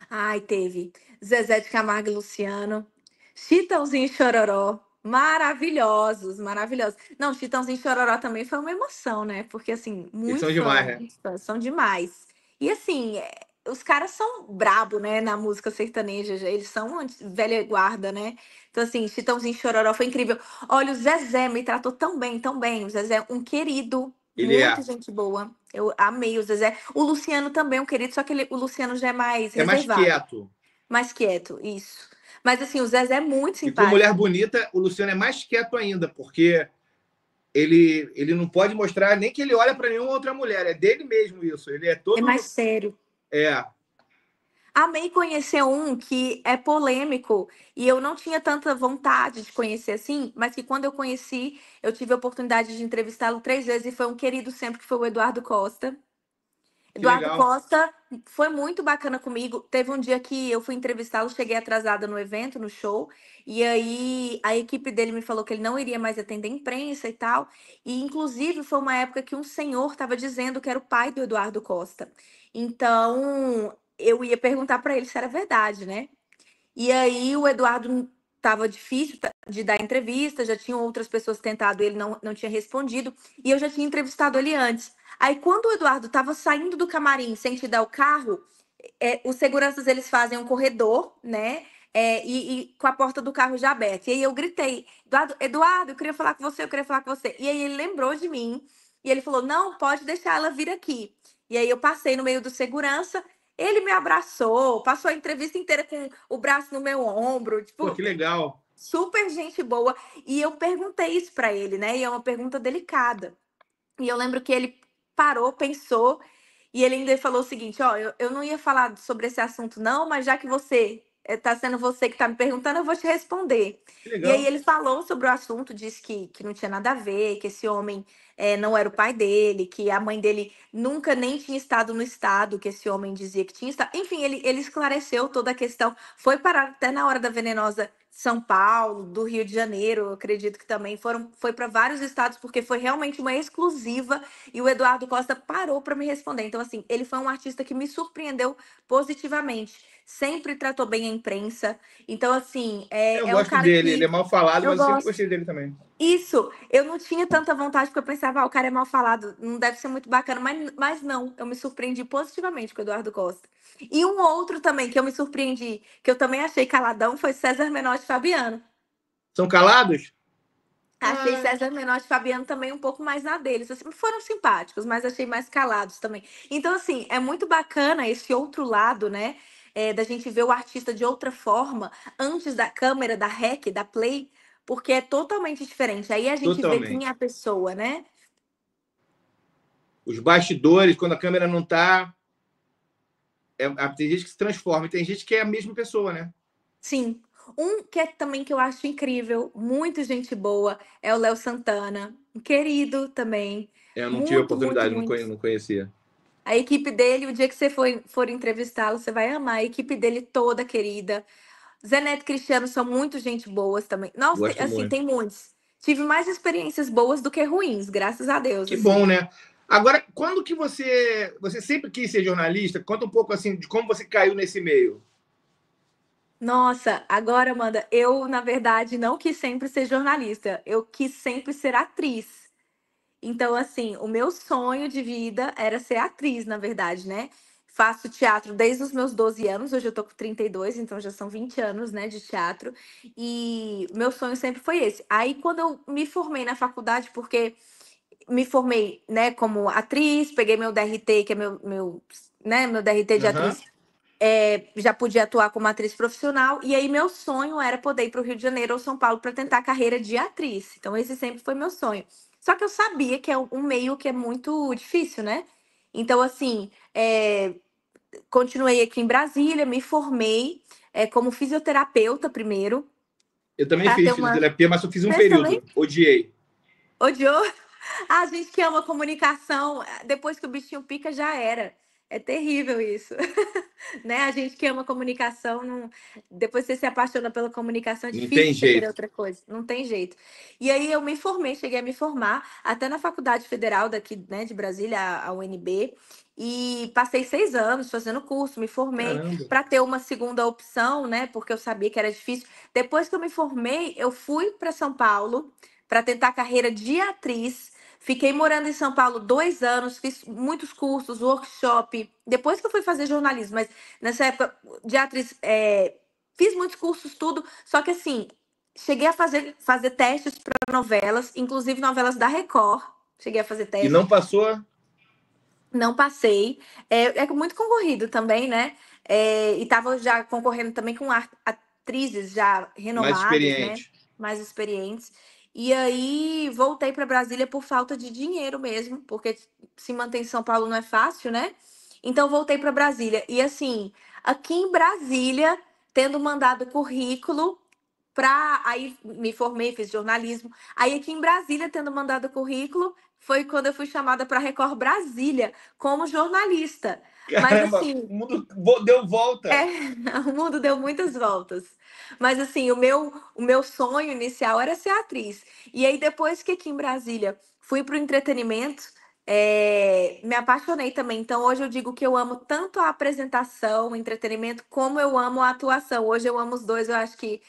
Ai, teve Zezé de Camargo e Luciano, Chitãozinho e Chororó, maravilhosos, maravilhosos. Não, Chitãozinho e Chororó também foi uma emoção, né? Porque, assim, Eles são demais, né? muitos fãs, são demais. E, assim, os caras são brabo, né? Na música sertaneja, eles são velha guarda, né? Então, assim, Chitãozinho e Chororó foi incrível. Olha, o Zezé me tratou tão bem, tão bem. O Zezé é um querido, Ele muito é. gente boa. Eu amei o Zezé. O Luciano também é um querido, só que o Luciano já é mais É mais reservado, quieto. mais quieto, isso. Mas assim, o Zezé é muito E com Mulher simpático. Bonita, o Luciano é mais quieto ainda, porque ele não pode mostrar nem que ele olha para nenhuma outra mulher. É dele mesmo isso. Ele é É mais todo. sério. É. Amei conhecer um que é polêmico e eu não tinha tanta vontade de conhecer assim, mas que quando eu conheci, eu tive a oportunidade de entrevistá-lo 3 vezes e foi um querido sempre, que foi o Eduardo Costa. Que Eduardo legal. Costa foi muito bacana comigo. Teve um dia que eu fui entrevistá-lo, cheguei atrasada no evento, no show, e aí a equipe dele me falou que ele não iria mais atender imprensa e tal. E inclusive foi uma época que um senhor estava dizendo que era o pai do Eduardo Costa. Então, eu ia perguntar para ele se era verdade, né? E aí o Eduardo estava difícil de dar entrevista, já tinham outras pessoas tentado, ele não tinha respondido, e eu já tinha entrevistado ele antes. Aí quando o Eduardo estava saindo do camarim sem te dar o carro, os seguranças eles fazem um corredor, né? E com a porta do carro já aberta. E aí eu gritei, Eduardo, Eduardo, eu queria falar com você, eu queria falar com você. E aí ele lembrou de mim e ele falou, não, pode deixar ela vir aqui. E aí eu passei no meio do segurança, ele me abraçou, passou a entrevista inteira com o braço no meu ombro, Pô, tipo, que legal. super gente boa. E eu perguntei isso pra ele, né? E é uma pergunta delicada. E eu lembro que ele parou, pensou, e ele ainda falou o seguinte: ó, eu não ia falar sobre esse assunto, não, mas já que você tá sendo você que tá me perguntando, eu vou te responder. Que E aí legal. ele falou sobre o assunto, disse que não tinha nada a ver, que esse homem não era o pai dele, que a mãe dele nunca nem tinha estado no estado que esse homem dizia que tinha estado. Enfim, ele esclareceu toda a questão. Foi parar até na hora da venenosa São Paulo, do Rio de Janeiro, eu acredito que também foi para vários estados, porque foi realmente uma exclusiva e o Eduardo Costa parou para me responder. Então, assim, ele foi um artista que me surpreendeu positivamente. Sempre tratou bem a imprensa. Então, assim, Eu é um gosto cara dele. Ele é que mal falado, eu mas eu sempre gosto. gostei dele também. Isso, eu não tinha tanta vontade, porque eu pensava, o cara é mal falado, não deve ser muito bacana, mas não, eu me surpreendi positivamente com o Eduardo Costa. E um outro também que eu me surpreendi, que eu também achei caladão, foi César Menotti e Fabiano. São calados? Achei Ah, César Menotti e Fabiano também um pouco mais na deles. Assim, foram simpáticos, mas achei mais calados também. Então, assim, é muito bacana esse outro lado, né? Da gente ver o artista de outra forma, antes da câmera, da rec, da play, porque é totalmente diferente. Aí a gente vê quem é totalmente. a pessoa, né? Os bastidores, quando a câmera não tá, tem gente que se transforma e tem gente que é a mesma pessoa, né? Sim. Um que é também que eu acho incrível, muito gente boa, é o Léo Santana. Um querido também. Eu não tive a Muito, muito, oportunidade, muito. não conhecia. A equipe dele, o dia que você for entrevistá-lo, você vai amar. A equipe dele toda querida. Zé Neto e Cristiano são muito gente boas também. Nossa, Gosto assim, muito. tem muitos. Tive mais experiências boas do que ruins, graças a Deus, Que bom, assim. né? Agora, quando que você sempre quis ser jornalista? Conta um pouco assim de como você caiu nesse meio. Nossa, agora, Amanda, eu, na verdade, não quis sempre ser jornalista. Eu quis sempre ser atriz. Então, assim, o meu sonho de vida era ser atriz, na verdade, né? Faço teatro desde os meus 12 anos, hoje eu tô com 32, então já são 20 anos, né, de teatro. E meu sonho sempre foi esse. Aí, quando eu me formei na faculdade, porque me formei, né, como atriz, peguei meu DRT, que é meu DRT de Aham. atriz, já podia atuar como atriz profissional. E aí, meu sonho era poder ir para o Rio de Janeiro ou São Paulo para tentar a carreira de atriz. Então, esse sempre foi meu sonho. Só que eu sabia que é um meio que é muito difícil, né? Então, assim, continuei aqui em Brasília, me formei como fisioterapeuta primeiro, Eu também para ter fiz uma. fisioterapia, mas só fiz um Fez também? período. Odiei. Odiou? A gente que ama comunicação, depois que o bichinho pica, já era. É terrível isso. Né? A gente que ama comunicação, depois você se apaixona pela comunicação, é Não tem difícil você querer jeito. outra coisa. Não tem jeito. E aí eu me formei, cheguei a me formar, até na Faculdade Federal daqui, né, de Brasília, a UNB, e passei 6 anos fazendo curso, me formei Caramba. para ter uma segunda opção, né? Porque eu sabia que era difícil. Depois que eu me formei, eu fui para São Paulo para tentar a carreira de atriz. Fiquei morando em São Paulo 2 anos, fiz muitos cursos, workshop. Depois que eu fui fazer jornalismo, mas nessa época de atriz, fiz muitos cursos, tudo. Só que assim, cheguei a fazer testes para novelas, inclusive novelas da Record. Cheguei a fazer E teste, não passou não passei. É muito concorrido também, né? E tava já concorrendo também com atrizes já mais renomadas, né? experiente. Mais experientes. E aí voltei para Brasília por falta de dinheiro mesmo, porque se manter em São Paulo não é fácil, né? Então voltei para Brasília. E assim, aqui em Brasília, tendo mandado currículo aí me formei, fiz jornalismo. Aí aqui em Brasília, tendo mandado currículo, foi quando eu fui chamada para Record Brasília como jornalista. Mas Caramba, assim, o mundo deu volta. o mundo deu muitas voltas. Mas assim, o meu sonho inicial era ser atriz. E aí depois que aqui em Brasília fui para o entretenimento, me apaixonei também. Então hoje eu digo que eu amo tanto a apresentação, o entretenimento, como eu amo a atuação. Hoje eu amo os dois. Eu acho que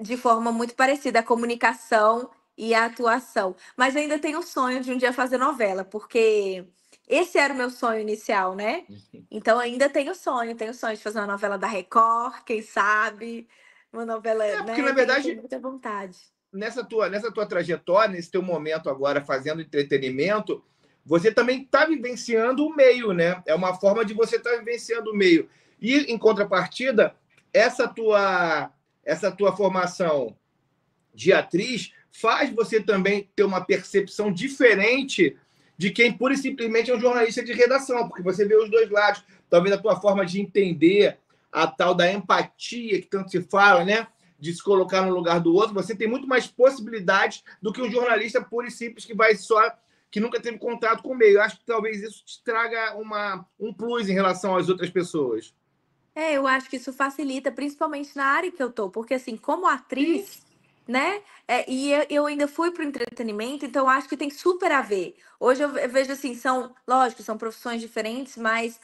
de forma muito parecida, a comunicação e a atuação. Mas ainda tenho o sonho de um dia fazer novela, porque esse era o meu sonho inicial, né? Então ainda tenho sonho de fazer uma novela da Record, quem sabe? Uma novela, É, porque na né? Tenho verdade, muita vontade. nessa tua trajetória, nesse teu momento agora fazendo entretenimento, você também está vivenciando o meio, né? É uma forma de você estar vivenciando o meio. E, em contrapartida, essa tua, essa tua formação de atriz faz você também ter uma percepção diferente de quem pura e simplesmente é um jornalista de redação, porque você vê os dois lados, talvez a tua forma de entender a tal da empatia que tanto se fala, né? De se colocar no lugar do outro, você tem muito mais possibilidades do que um jornalista puro e simples que vai só que nunca teve contato com o meio. Eu acho que talvez isso te traga um plus em relação às outras pessoas. Eu acho que isso facilita, principalmente na área que eu tô, porque assim, como Sim. atriz, né? E eu ainda fui pro entretenimento, então eu acho que tem super a ver. Hoje eu vejo assim, lógico, são profissões diferentes, mas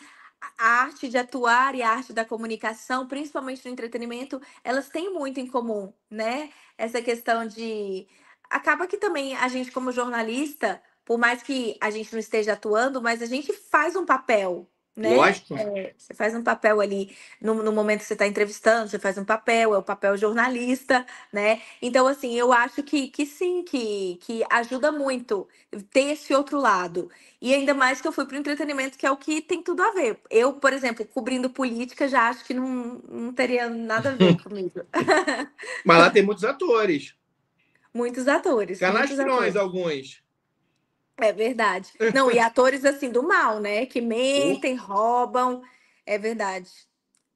a arte de atuar e a arte da comunicação, principalmente no entretenimento, elas têm muito em comum, né? Essa questão de acaba que também a gente, como jornalista, por mais que a gente não esteja atuando, mas a gente faz um papel, né? Lógico. Você faz um papel ali no momento que você está entrevistando, você faz um papel, é o papel jornalista, né? Então, assim, eu acho que sim, que ajuda muito ter esse outro lado. E ainda mais que eu fui para o entretenimento, que é o que tem tudo a ver. Eu, por exemplo, cobrindo política, já acho que não teria nada a ver comigo. Mas lá tem muitos atores. Muitos atores, muitos Canastrões, atores. alguns. É verdade. Não, e atores assim do mal, né? Que Oh, mentem, roubam. É verdade.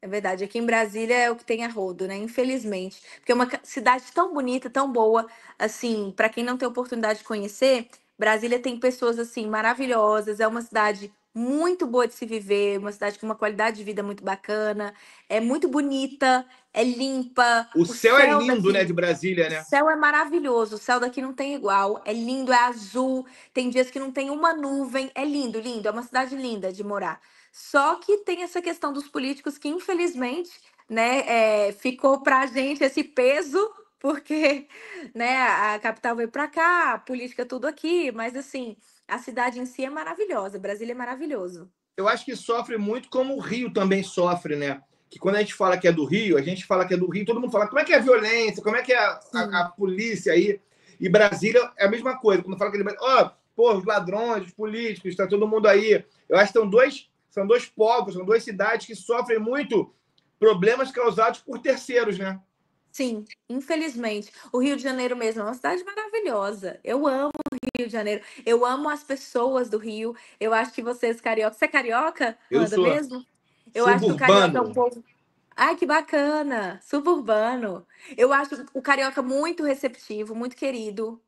É verdade. Aqui em Brasília é o que tem a rodo, né? Infelizmente. Porque é uma cidade tão bonita, tão boa. Assim, para quem não tem oportunidade de conhecer, Brasília tem pessoas assim maravilhosas. É uma cidade muito boa de se viver, uma cidade com uma qualidade de vida muito bacana. É muito bonita, é limpa. o O céu é céu lindo, né, de daqui. Brasília, O né? céu é maravilhoso, o céu daqui não tem igual. É lindo, é azul. Tem dias que não tem uma nuvem. É lindo, lindo. É uma cidade linda de morar. Só que tem essa questão dos políticos que, infelizmente, né, ficou pra gente esse peso, porque, né, a capital veio pra cá, a política tudo aqui, mas assim, a cidade em si é maravilhosa. Brasília é maravilhoso. Eu acho que sofre muito como o Rio também sofre, né? Que quando a gente fala que é do Rio, a gente fala que é do Rio, todo mundo fala como é que é a violência, como é que é a Sim. polícia aí. E Brasília é a mesma coisa. Quando fala que ele. Ó, pô, os ladrões, os políticos, está todo mundo aí. Eu acho que são dois povos, são duas cidades que sofrem muito problemas causados por terceiros, né? Sim, infelizmente. O Rio de Janeiro mesmo é uma cidade maravilhosa. Eu amo o Rio de Janeiro. Eu amo as pessoas do Rio. Eu acho que vocês carioca. Você é carioca, Eu Amanda, sou mesmo? Eu acho que o carioca é um suburbano. povo. Ai, que bacana! Suburbano. Eu acho o carioca muito receptivo, muito querido.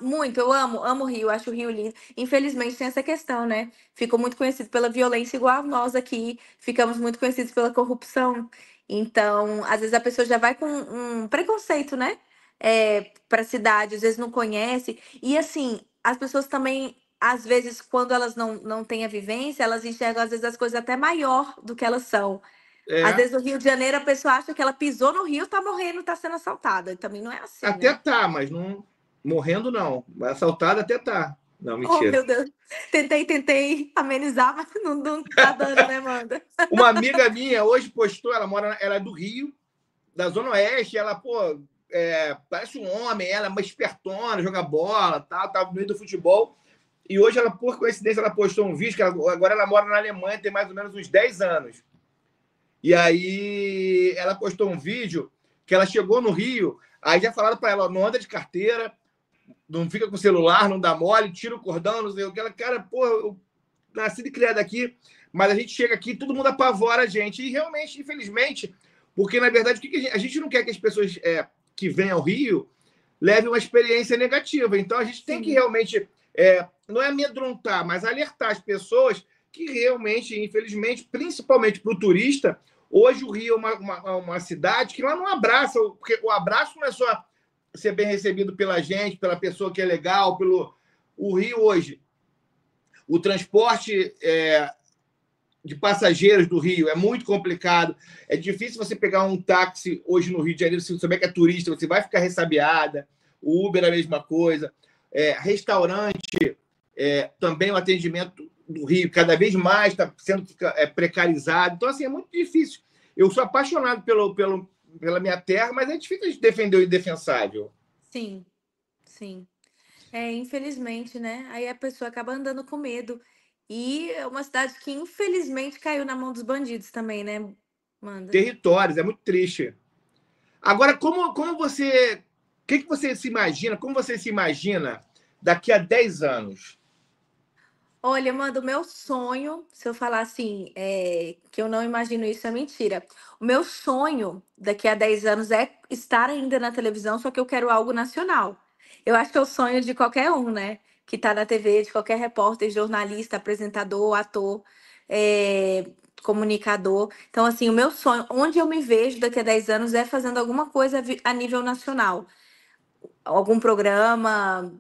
Muito, eu amo o Rio, acho o Rio lindo. Infelizmente tem essa questão, né? Ficou muito conhecido pela violência, igual nós aqui. Ficamos muito conhecidos pela corrupção. Então, às vezes a pessoa já vai com um preconceito, né? Para a cidade, às vezes não conhece. E assim, as pessoas também, às vezes, quando elas não têm a vivência, elas enxergam, às vezes, as coisas até maior do que elas são. Às É, vezes, no Rio de Janeiro, a pessoa acha que ela pisou no Rio, tá morrendo, tá sendo assaltada. E também não é assim, até né? tá, mas não morrendo não. Assaltado até tá. Não, Oh, mentira. meu Deus. Tentei amenizar, mas não tá dando, né, Amanda? Uma amiga minha hoje postou, ela é do Rio, da Zona Oeste, ela, pô, parece um homem, ela é uma espertona, joga bola, tá no meio do futebol. E hoje ela, por coincidência, ela postou um vídeo, que agora ela mora na Alemanha, tem mais ou menos uns 10 anos. E aí ela postou um vídeo que ela chegou no Rio, aí já falaram para ela, não anda de carteira, não fica com celular, não dá mole, tira o cordão, não sei o que. Ela, cara, pô, eu nascido e criado aqui, mas a gente chega aqui, todo mundo apavora a gente. E realmente, infelizmente, porque na verdade, o que a gente não quer que as pessoas que vêm ao Rio levem uma experiência negativa. Então a gente tem que Sim, realmente, não é amedrontar, mas alertar as pessoas que realmente, infelizmente, principalmente para o turista, hoje o Rio é uma cidade que lá não abraça, porque o abraço não é só ser bem recebido pela gente, pela pessoa que é legal, pelo o Rio hoje. O transporte de passageiros do Rio é muito complicado. É difícil você pegar um táxi hoje no Rio de Janeiro, se você souber que é turista, você vai ficar ressabiada. O Uber é a mesma coisa. Restaurante, também o atendimento do Rio cada vez mais está sendo precarizado. Então, assim, é muito difícil. Eu sou apaixonado pela minha terra, mas é difícil de defender o indefensável. sim, sim. Infelizmente, né? Aí a pessoa acaba andando com medo. E é uma cidade que, infelizmente, caiu na mão dos bandidos também, né, Amanda? Territórios, é muito triste. Agora, como você. O que você se imagina? Como você se imagina daqui a 10 anos? Olha, Amanda, o meu sonho, se eu falar assim, que eu não imagino isso, é mentira. O meu sonho daqui a 10 anos é estar ainda na televisão, só que eu quero algo nacional. Eu acho que é o sonho de qualquer um, né? Que tá na TV, de qualquer repórter, jornalista, apresentador, ator, é, comunicador. Então, assim, o meu sonho, onde eu me vejo daqui a 10 anos é fazendo alguma coisa a nível nacional, algum programa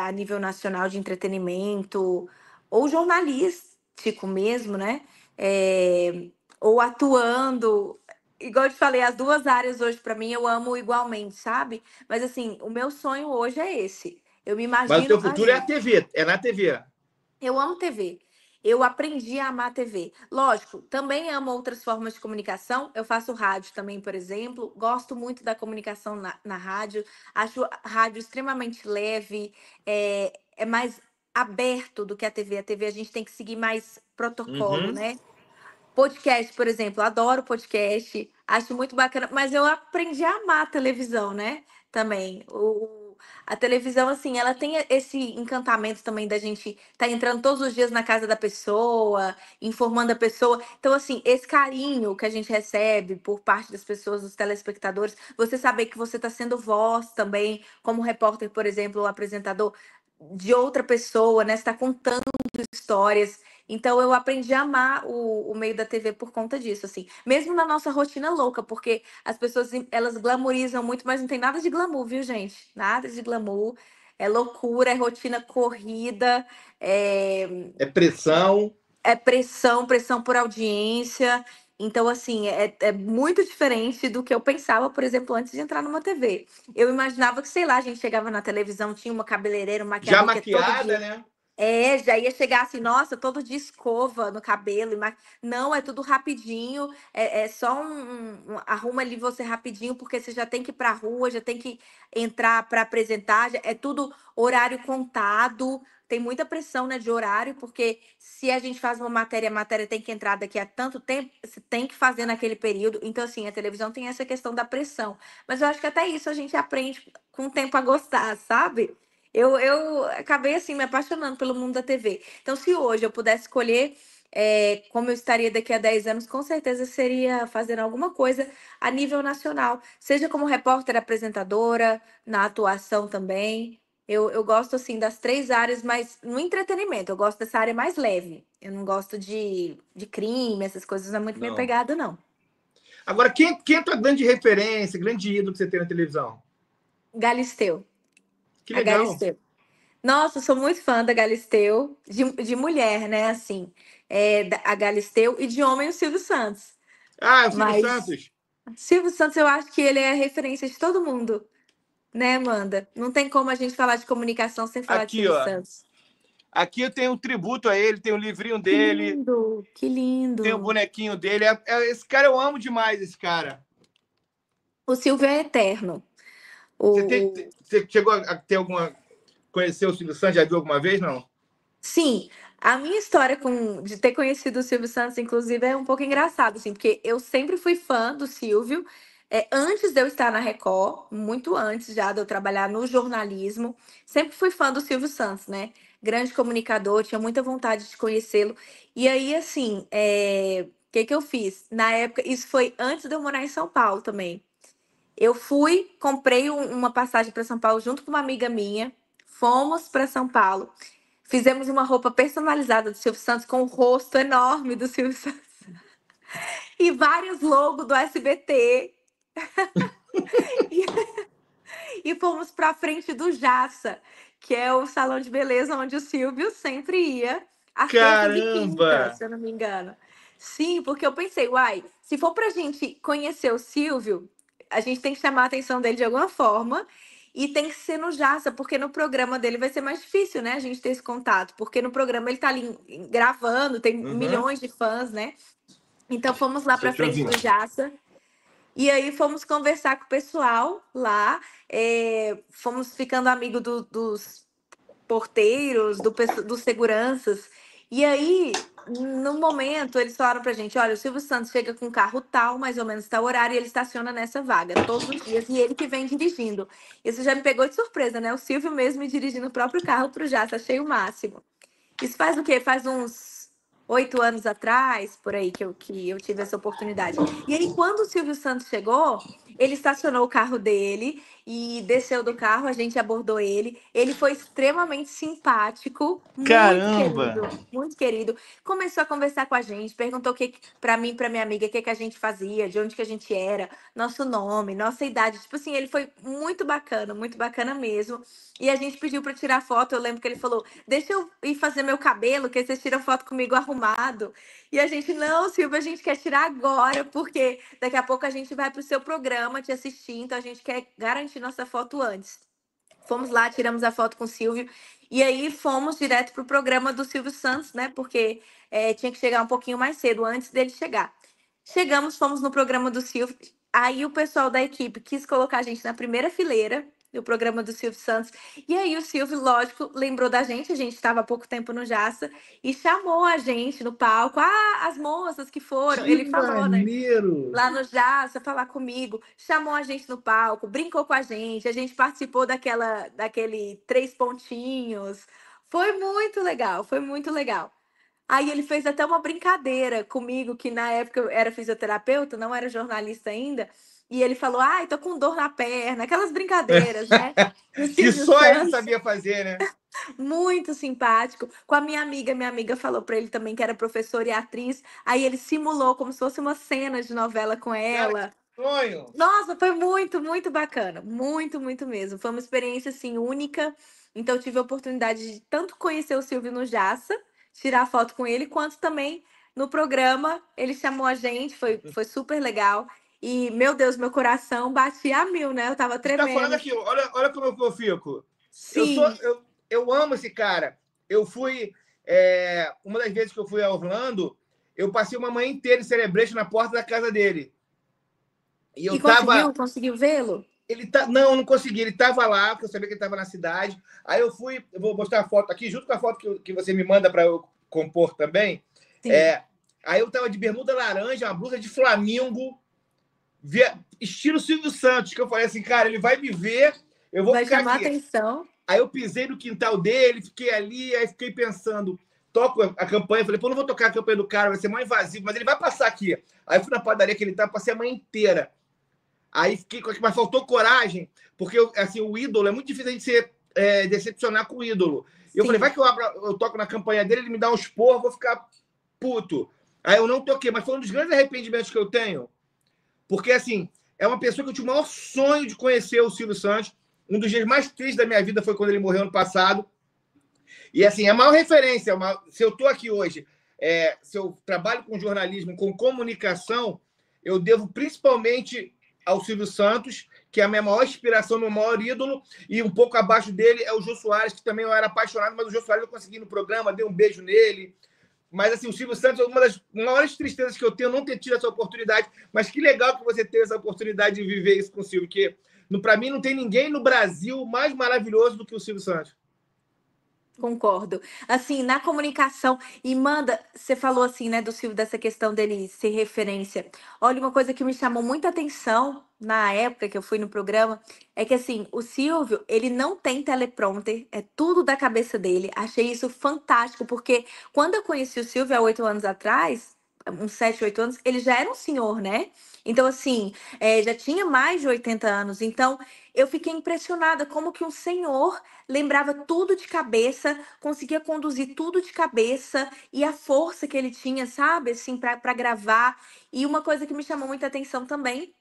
a nível nacional de entretenimento, ou jornalístico mesmo, né? Ou atuando. igual eu te falei, as duas áreas hoje pra mim eu amo igualmente, sabe? Mas assim, o meu sonho hoje é esse. Eu me Mas o imagino teu futuro é a ali. TV, é na TV. Eu amo TV. Eu aprendi a amar TV. Lógico, também amo outras formas de comunicação. Eu faço rádio também, por exemplo. Gosto muito da comunicação na rádio. Acho a rádio extremamente leve, é mais aberto do que a TV. A TV a gente tem que seguir mais protocolo, Uhum. né? Podcast, por exemplo, adoro podcast, acho muito bacana, mas eu aprendi a amar a televisão, né? Também. A televisão, assim, ela tem esse encantamento também da gente estar entrando todos os dias na casa da pessoa, informando a pessoa. Então, assim, esse carinho que a gente recebe por parte das pessoas, dos telespectadores, você saber que você está sendo voz também, como repórter, por exemplo, ou apresentador de outra pessoa, né? Você está contando histórias. Então eu aprendi a amar o meio da TV por conta disso, assim. Mesmo na nossa rotina louca, porque as pessoas elas glamorizam muito, mas não tem nada de glamour, viu, gente? Nada de glamour. É loucura, é rotina corrida, É pressão. é pressão, pressão por audiência. Então, assim, é muito diferente do que eu pensava, por exemplo, antes de entrar numa TV. Eu imaginava que, sei lá, a gente chegava na televisão, tinha uma cabeleireira, um Já maquiador que é todo maquiada, dia. né? Já ia chegar assim, nossa, todo dia escova no cabelo. Não, é tudo rapidinho. É só arruma ali você rapidinho, porque você já tem que ir pra rua, já tem que entrar para apresentar. É tudo horário contado. Tem muita pressão, né, de horário, porque se a gente faz uma matéria, a matéria tem que entrar daqui a tanto tempo, você tem que fazer naquele período. Então, assim, a televisão tem essa questão da pressão. Mas eu acho que até isso a gente aprende com o tempo a gostar, sabe? Eu acabei assim me apaixonando pelo mundo da TV. Então, se hoje eu pudesse escolher como eu estaria daqui a 10 anos, com certeza seria fazendo alguma coisa a nível nacional, seja como repórter, apresentadora, na atuação também. Eu gosto assim das três áreas, mas no entretenimento, eu gosto dessa área mais leve. Eu não gosto de crime, essas coisas não é muito minha Não. pegada, não. Agora, quem é a tua grande referência, grande ídolo que você tem na televisão? Galisteu. Que A legal. Galisteu. Nossa, eu sou muito fã da Galisteu, de mulher, né? Assim, a Galisteu e de homem o Silvio Santos. Ah, é o Silvio Mas Santos. Silvio Santos, eu acho que ele é a referência de todo mundo, né, Amanda? Não tem como a gente falar de comunicação sem falar de Aqui, Silvio ó. Santos. Aqui eu tenho um tributo a ele, tem um livrinho Que dele, lindo, que tem o lindo. bonequinho dele. Esse cara eu amo demais, esse cara. O Silvio é eterno. Você, O... você chegou a ter alguma. Conhecer o Silvio Santos? Já viu alguma vez? Não? Sim, a minha história de ter conhecido o Silvio Santos, inclusive, é um pouco engraçado, assim, porque eu sempre fui fã do Silvio, antes de eu estar na Record, muito antes já de eu trabalhar no jornalismo, sempre fui fã do Silvio Santos, né? Grande comunicador, tinha muita vontade de conhecê-lo. E aí, assim, o que que eu fiz? Na época, isso foi antes de eu morar em São Paulo também. Eu fui, comprei uma passagem para São Paulo junto com uma amiga minha, fomos para São Paulo. Fizemos uma roupa personalizada do Silvio Santos com o rosto enorme do Silvio Santos e vários logos do SBT. E fomos para frente do Jaça, que é o salão de beleza onde o Silvio sempre ia, às terças e quintas, Caramba! se eu não me engano. Sim, porque eu pensei, uai, se for pra gente conhecer o Silvio, a gente tem que chamar a atenção dele de alguma forma. E tem que ser no Jaça, porque no programa dele vai ser mais difícil, né? A gente ter esse contato. Porque no programa ele tá ali gravando, tem Uhum. milhões de fãs, né? Então fomos lá Estou pra te frente ouvindo. do Jaça. E aí fomos conversar com o pessoal lá, fomos ficando amigos dos porteiros, dos seguranças. E aí, no momento, eles falaram pra gente: olha, o Silvio Santos chega com um carro tal, mais ou menos tal horário, e ele estaciona nessa vaga todos os dias, e ele que vem dirigindo. Isso já me pegou de surpresa, né? O Silvio mesmo dirigindo o próprio carro pro Jato, achei o máximo. Isso faz o quê? Faz uns 8 anos atrás, por aí, que eu tive essa oportunidade. E aí, quando o Silvio Santos chegou, ele estacionou o carro dele e desceu do carro, a gente abordou ele. Ele foi extremamente simpático, muito Caramba! querido, muito querido. Começou a conversar com a gente, perguntou o que para mim, para minha amiga, o que que a gente fazia, de onde que a gente era, nosso nome, nossa idade. Tipo assim, ele foi muito bacana mesmo. E a gente pediu para tirar foto. Eu lembro que ele falou: "Deixa eu ir fazer meu cabelo, que aí vocês tiram foto comigo arrumado". E a gente: "Não, Silvia, a gente quer tirar agora, porque daqui a pouco a gente vai para o seu programa te assistir, então a gente quer garantir nossa foto antes". Fomos lá, tiramos a foto com o Silvio, e aí fomos direto pro programa do Silvio Santos, né? Porque tinha que chegar um pouquinho mais cedo, antes dele chegar. Chegamos, fomos no programa do Silvio. Aí o pessoal da equipe quis colocar a gente na primeira fileira do programa do Silvio Santos. E aí o Silvio, lógico, lembrou da gente. A gente estava há pouco tempo no Jaça e chamou a gente no palco. Ah, as moças que foram. Que Ele falou, né? maneiro! Lá no Jaça, falar comigo, chamou a gente no palco, brincou com a gente participou daquele três pontinhos. Foi muito legal, foi muito legal. Aí ele fez até uma brincadeira comigo, que na época eu era fisioterapeuta, não era jornalista ainda, e ele falou: "Ai, tô com dor na perna", aquelas brincadeiras, né? E o Que Silvio só ele Santos, sabia fazer, né? muito simpático. Com a minha amiga falou pra ele também que era professora e atriz, aí ele simulou como se fosse uma cena de novela com Cara, que ela. sonho! Nossa, foi muito, muito bacana. Muito, muito mesmo. Foi uma experiência, assim, única. Então, eu tive a oportunidade de tanto conhecer o Silvio no Jaça, tirar foto com ele, quanto também no programa. Ele chamou a gente, foi super legal. E, meu Deus, meu coração batia a mil, né? Eu tava Você tá falando tremendo. aqui, olha como eu fico. Eu sou, Sim, eu amo esse cara. Eu fui. Uma das vezes que eu fui a Orlando, eu passei uma manhã inteira em Celebration na porta da casa dele. E e eu tava. conseguiu vê-lo? Não, não consegui. Ele tava lá, porque eu sabia que ele tava na cidade. Aí eu fui, eu vou mostrar a foto aqui, junto com a foto que você me manda para eu compor também. Sim. É, aí eu tava de bermuda laranja, uma blusa de Flamingo, estilo Silvio Santos, que eu falei assim, cara, ele vai me ver, eu vou Vai ficar chamar aqui. atenção. Aí eu pisei no quintal dele, fiquei ali, aí fiquei pensando, toco a campanha, falei, pô, não vou tocar a campanha do cara, vai ser mais invasivo, mas ele vai passar aqui. Aí eu fui na padaria que ele tá, passei a manhã inteira. Aí fiquei, mas faltou coragem, porque assim, o ídolo, é muito difícil a gente decepcionar com o ídolo. E eu falei, vai Sim, que eu toco na campanha dele, ele me dá um esporro, vou ficar puto. Aí eu não toquei, mas foi um dos grandes arrependimentos que eu tenho, porque assim, é uma pessoa que eu tinha o maior sonho de conhecer, o Silvio Santos. Um dos dias mais tristes da minha vida foi quando ele morreu ano passado. E assim, a maior referência, se eu estou aqui hoje, se eu trabalho com jornalismo, com comunicação, eu devo principalmente ao Silvio Santos, que é a minha maior inspiração, meu maior ídolo, e um pouco abaixo dele é o Jô Soares, que também eu era apaixonado, mas o Jô Soares eu consegui ir no programa, dei um beijo nele. Mas assim, o Silvio Santos é uma das maiores tristezas que eu tenho, não ter tido essa oportunidade. Mas que legal que você teve essa oportunidade de viver isso com o Silvio, porque para mim não tem ninguém no Brasil mais maravilhoso do que o Silvio Santos. concordo. Assim, na comunicação, e manda, você falou assim, né, do Silvio, dessa questão dele ser referência. Olha, uma coisa que me chamou muita atenção na época que eu fui no programa é que, assim, o Silvio, ele não tem teleprompter, é tudo da cabeça dele. Achei isso fantástico, porque quando eu conheci o Silvio há 8 anos atrás, uns 7, 8 anos, ele já era um senhor, né? Então, assim, já tinha mais de 80 anos. Então, eu fiquei impressionada como que um senhor lembrava tudo de cabeça, conseguia conduzir tudo de cabeça e a força que ele tinha, sabe, assim, para gravar. E uma coisa que me chamou muita atenção também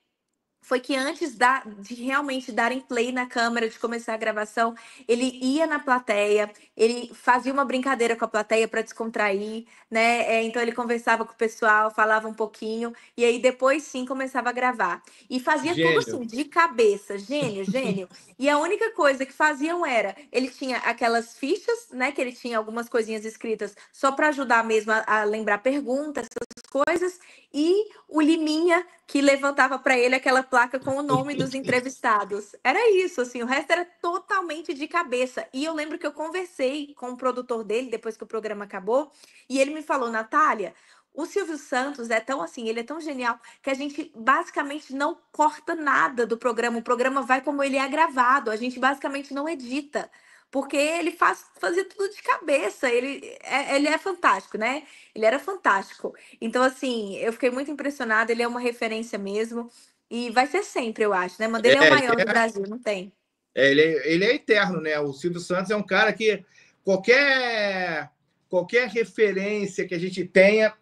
foi que antes de realmente darem play na câmera, de começar a gravação, ele ia na plateia, ele fazia uma brincadeira com a plateia para descontrair, né? Então ele conversava com o pessoal, falava um pouquinho, e aí depois sim começava a gravar. E fazia tudo Gênio. assim, de cabeça, gênio, gênio. E a única coisa que faziam era, ele tinha aquelas fichas, né? Que ele tinha algumas coisinhas escritas só para ajudar mesmo a lembrar perguntas, essas coisas, e o Liminha que levantava para ele aquela placa com o nome dos entrevistados. Era isso, assim, o resto era totalmente de cabeça. E eu lembro que eu conversei com o produtor dele depois que o programa acabou, e ele me falou: "Natália, o Silvio Santos é tão assim, ele é tão genial que a gente basicamente não corta nada do programa. O programa vai como ele é gravado. A gente basicamente não edita. Porque ele fazia tudo de cabeça. Ele é fantástico, né? Ele era fantástico. Então, assim, eu fiquei muito impressionada. Ele é uma referência mesmo. E vai ser sempre, eu acho, né? Mandetta é o É, maior do Brasil, não tem. ele é eterno, né? O Silvio Santos é um cara que qualquer, qualquer referência que a gente tenha,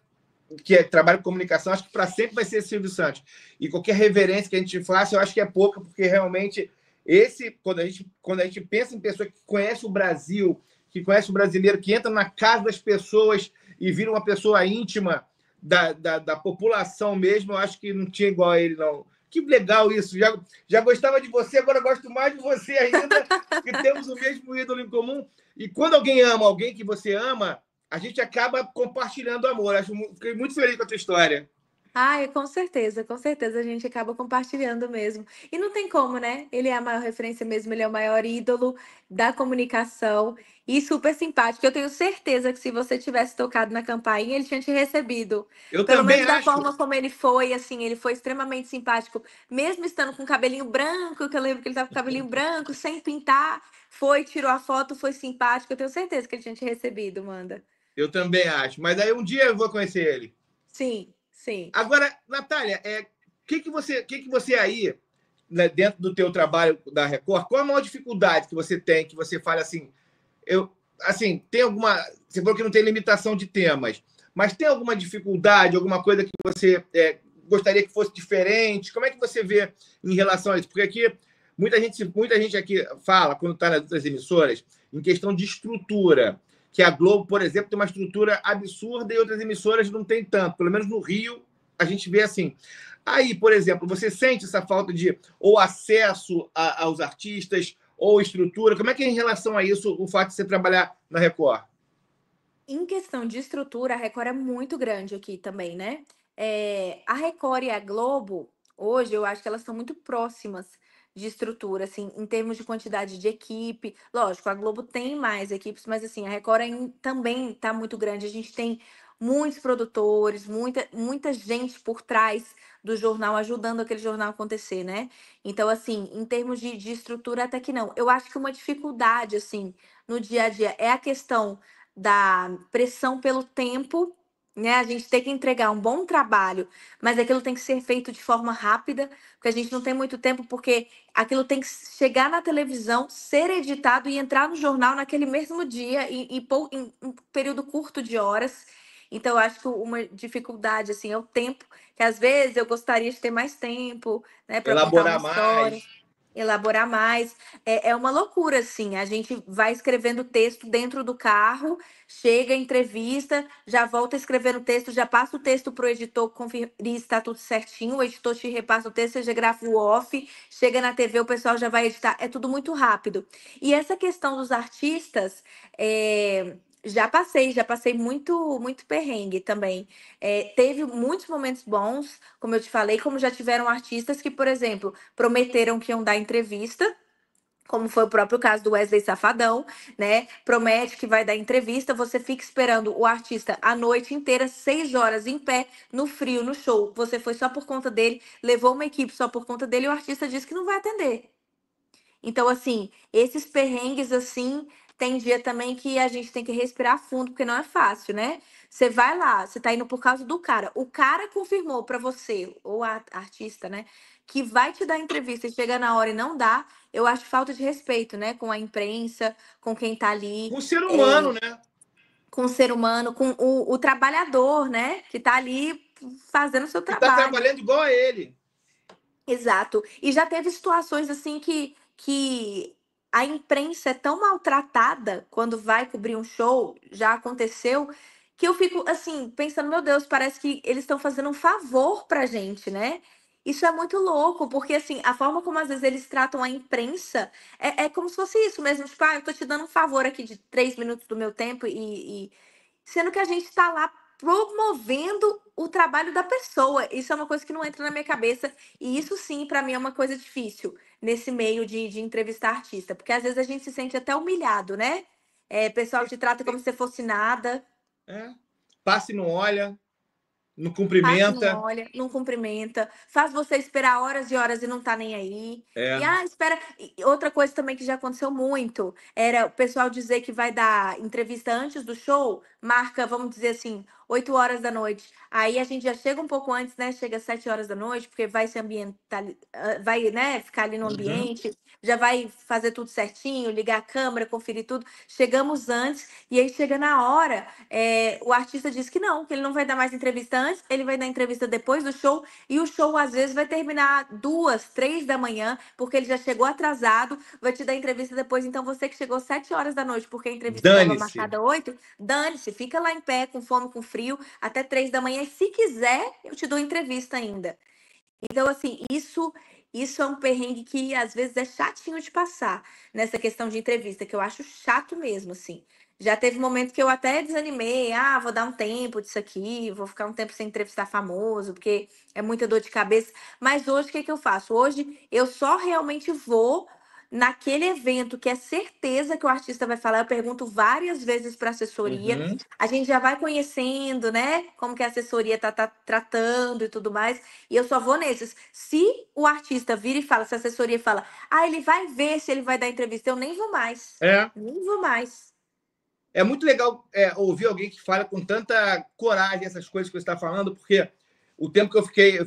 que trabalha com comunicação, acho que para sempre vai ser Silvio Santos. E qualquer reverência que a gente faça, eu acho que é pouca, porque realmente quando a gente pensa em pessoa que conhece o Brasil, que conhece o brasileiro, que entra na casa das pessoas e vira uma pessoa íntima da população mesmo, eu acho que não tinha igual a ele, não. Que legal isso. Já gostava de você, agora gosto mais de você ainda, que temos o mesmo ídolo em comum. E quando alguém ama alguém que você ama, a gente acaba compartilhando amor. Fiquei muito feliz com a tua história. Ai, com certeza a gente acaba compartilhando mesmo. E não tem como, né? Ele é a maior referência mesmo, ele é o maior ídolo da comunicação e super simpático. Eu tenho certeza que se você tivesse tocado na campainha, ele tinha te recebido. Eu Pelo também menos da acho. forma como ele foi, assim, ele foi extremamente simpático, mesmo estando com cabelinho branco, que eu lembro que ele tava com cabelinho branco, sem pintar, foi, tirou a foto, foi simpático. Eu tenho certeza que ele tinha te recebido, Manda. Eu também acho. Mas aí um dia eu vou conhecer ele. Sim, sim. Agora, Natália, que você aí, né, dentro do teu trabalho da Record, qual a maior dificuldade que você tem, que você fala assim, assim, tem alguma, você falou que não tem limitação de temas, mas tem alguma dificuldade, alguma coisa que você gostaria que fosse diferente? Como é que você vê em relação a isso? Porque aqui muita gente aqui fala, quando está nas outras emissoras, em questão de estrutura, que a Globo, por exemplo, tem uma estrutura absurda e outras emissoras não tem tanto. Pelo menos no Rio, a gente vê assim. Aí, por exemplo, você sente essa falta de ou acesso aos artistas ou estrutura? Como é que é em relação a isso o fato de você trabalhar na Record? Em questão de estrutura, a Record é muito grande aqui também, né? A Record e a Globo, hoje, eu acho que elas estão muito próximas de estrutura, assim, em termos de quantidade de equipe. Lógico, a Globo tem mais equipes, mas assim, a Record também está muito grande. A gente tem muitos produtores, muita gente por trás do jornal, ajudando aquele jornal a acontecer, né? Então, assim, em termos de estrutura, até que não. Eu acho que uma dificuldade, assim, no dia a dia é a questão da pressão pelo tempo, né? A gente tem que entregar um bom trabalho, mas aquilo tem que ser feito de forma rápida, porque a gente não tem muito tempo, porque aquilo tem que chegar na televisão, ser editado e entrar no jornal naquele mesmo dia, em um período curto de horas. Então, eu acho que uma dificuldade, assim, é o tempo, que às vezes eu gostaria de ter mais tempo, né, para contar uma Elaborar história, mais. elaborar mais. É uma loucura, assim. A gente vai escrevendo texto dentro do carro, chega a entrevista, já volta escrevendo texto, já passa o texto para o editor conferir se está tudo certinho, o editor te repassa o texto, você já grava o off, chega na TV, o pessoal já vai editar. É tudo muito rápido. E essa questão dos artistas, já passei muito perrengue também. Teve muitos momentos bons, como eu te falei, como já tiveram artistas que, por exemplo, prometeram que iam dar entrevista, como foi o próprio caso do Wesley Safadão, né? Promete que vai dar entrevista, você fica esperando o artista a noite inteira, 6 horas em pé, no frio, no show. Você foi só por conta dele, levou uma equipe só por conta dele e o artista disse que não vai atender. Então, assim, esses perrengues, assim, tem dia também que a gente tem que respirar fundo, porque não é fácil, né? Você vai lá, você tá indo por causa do cara. O cara confirmou pra você, ou a artista, né, que vai te dar entrevista e chega na hora e não dá. Eu acho falta de respeito, né, com a imprensa, com quem tá ali, Com o ser humano, é, né? com o ser humano, com o trabalhador, né, que tá ali fazendo o seu Que está trabalho. trabalhando igual a ele. Exato. E já teve situações assim que a imprensa é tão maltratada quando vai cobrir um show, já aconteceu, que eu fico assim, pensando, meu Deus, parece que eles estão fazendo um favor pra gente, né? Isso é muito louco, porque assim, a forma como às vezes eles tratam a imprensa é como se fosse isso mesmo, tipo, eu tô te dando um favor aqui de 3 minutos do meu tempo sendo que a gente está lá promovendo o trabalho da pessoa. Isso é uma coisa que não entra na minha cabeça. E isso sim, para mim, é uma coisa difícil nesse meio de entrevistar artista. Porque às vezes a gente se sente até humilhado, né? O pessoal te trata como se fosse nada. É. Passe não olha, não Passa e não cumprimenta. olha, não cumprimenta, faz você esperar horas e horas e não tá nem aí. É. Espera. E outra coisa também que já aconteceu muito era o pessoal dizer que vai dar entrevista antes do show, marca, vamos dizer assim, 8 horas da noite. Aí a gente já chega um pouco antes, né? Chega às 7 horas da noite, porque vai se ambientar, vai, né, ficar ali no Uhum. ambiente, já vai fazer tudo certinho, ligar a câmera, conferir tudo. Chegamos antes, e aí chega na hora, o artista diz que ele não vai dar mais entrevista antes, ele vai dar entrevista depois do show, e o show às vezes vai terminar 2, 3 da manhã, porque ele já chegou atrasado, vai te dar entrevista depois. Então você que chegou 7 horas da noite, porque a entrevista estava Dane-se. marcada 8, dane-se, fica lá em pé, com fome, com frio, até 3 da manhã, e se quiser, eu te dou entrevista ainda. Então, assim, isso é um perrengue que às vezes é chatinho de passar nessa questão de entrevista, que eu acho chato mesmo, assim. Já teve momento que eu até desanimei, vou dar um tempo disso aqui, vou ficar um tempo sem entrevistar famoso, porque é muita dor de cabeça. Mas hoje, o que que eu faço? Hoje eu só realmente vou naquele evento que é certeza que o artista vai falar. Eu pergunto várias vezes para a assessoria. Uhum. A gente já vai conhecendo, né, como que a assessoria tá tratando e tudo mais. E eu só vou nesses. Se o artista vira e fala, se a assessoria fala, ele vai ver se ele vai dar entrevista, eu nem vou mais. É. Nem vou mais. É muito legal ouvir alguém que fala com tanta coragem essas coisas que você está falando, porque o tempo que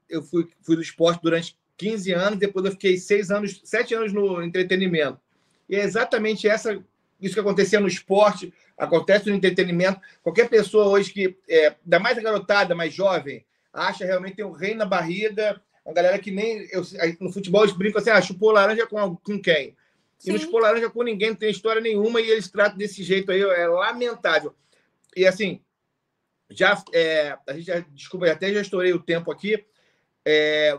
eu fui do esporte durante 15 anos, depois eu fiquei 7 anos no entretenimento. E é exatamente isso que acontecia no esporte, acontece no entretenimento. Qualquer pessoa hoje que, ainda mais a garotada, mais jovem, acha realmente que tem um rei na barriga, uma galera que nem... no futebol eles brincam assim, chupou laranja com quem? E não Sim. chupou laranja com ninguém, não tem história nenhuma, e eles tratam desse jeito aí, é lamentável. E assim, a gente desculpa, até já estourei o tempo aqui.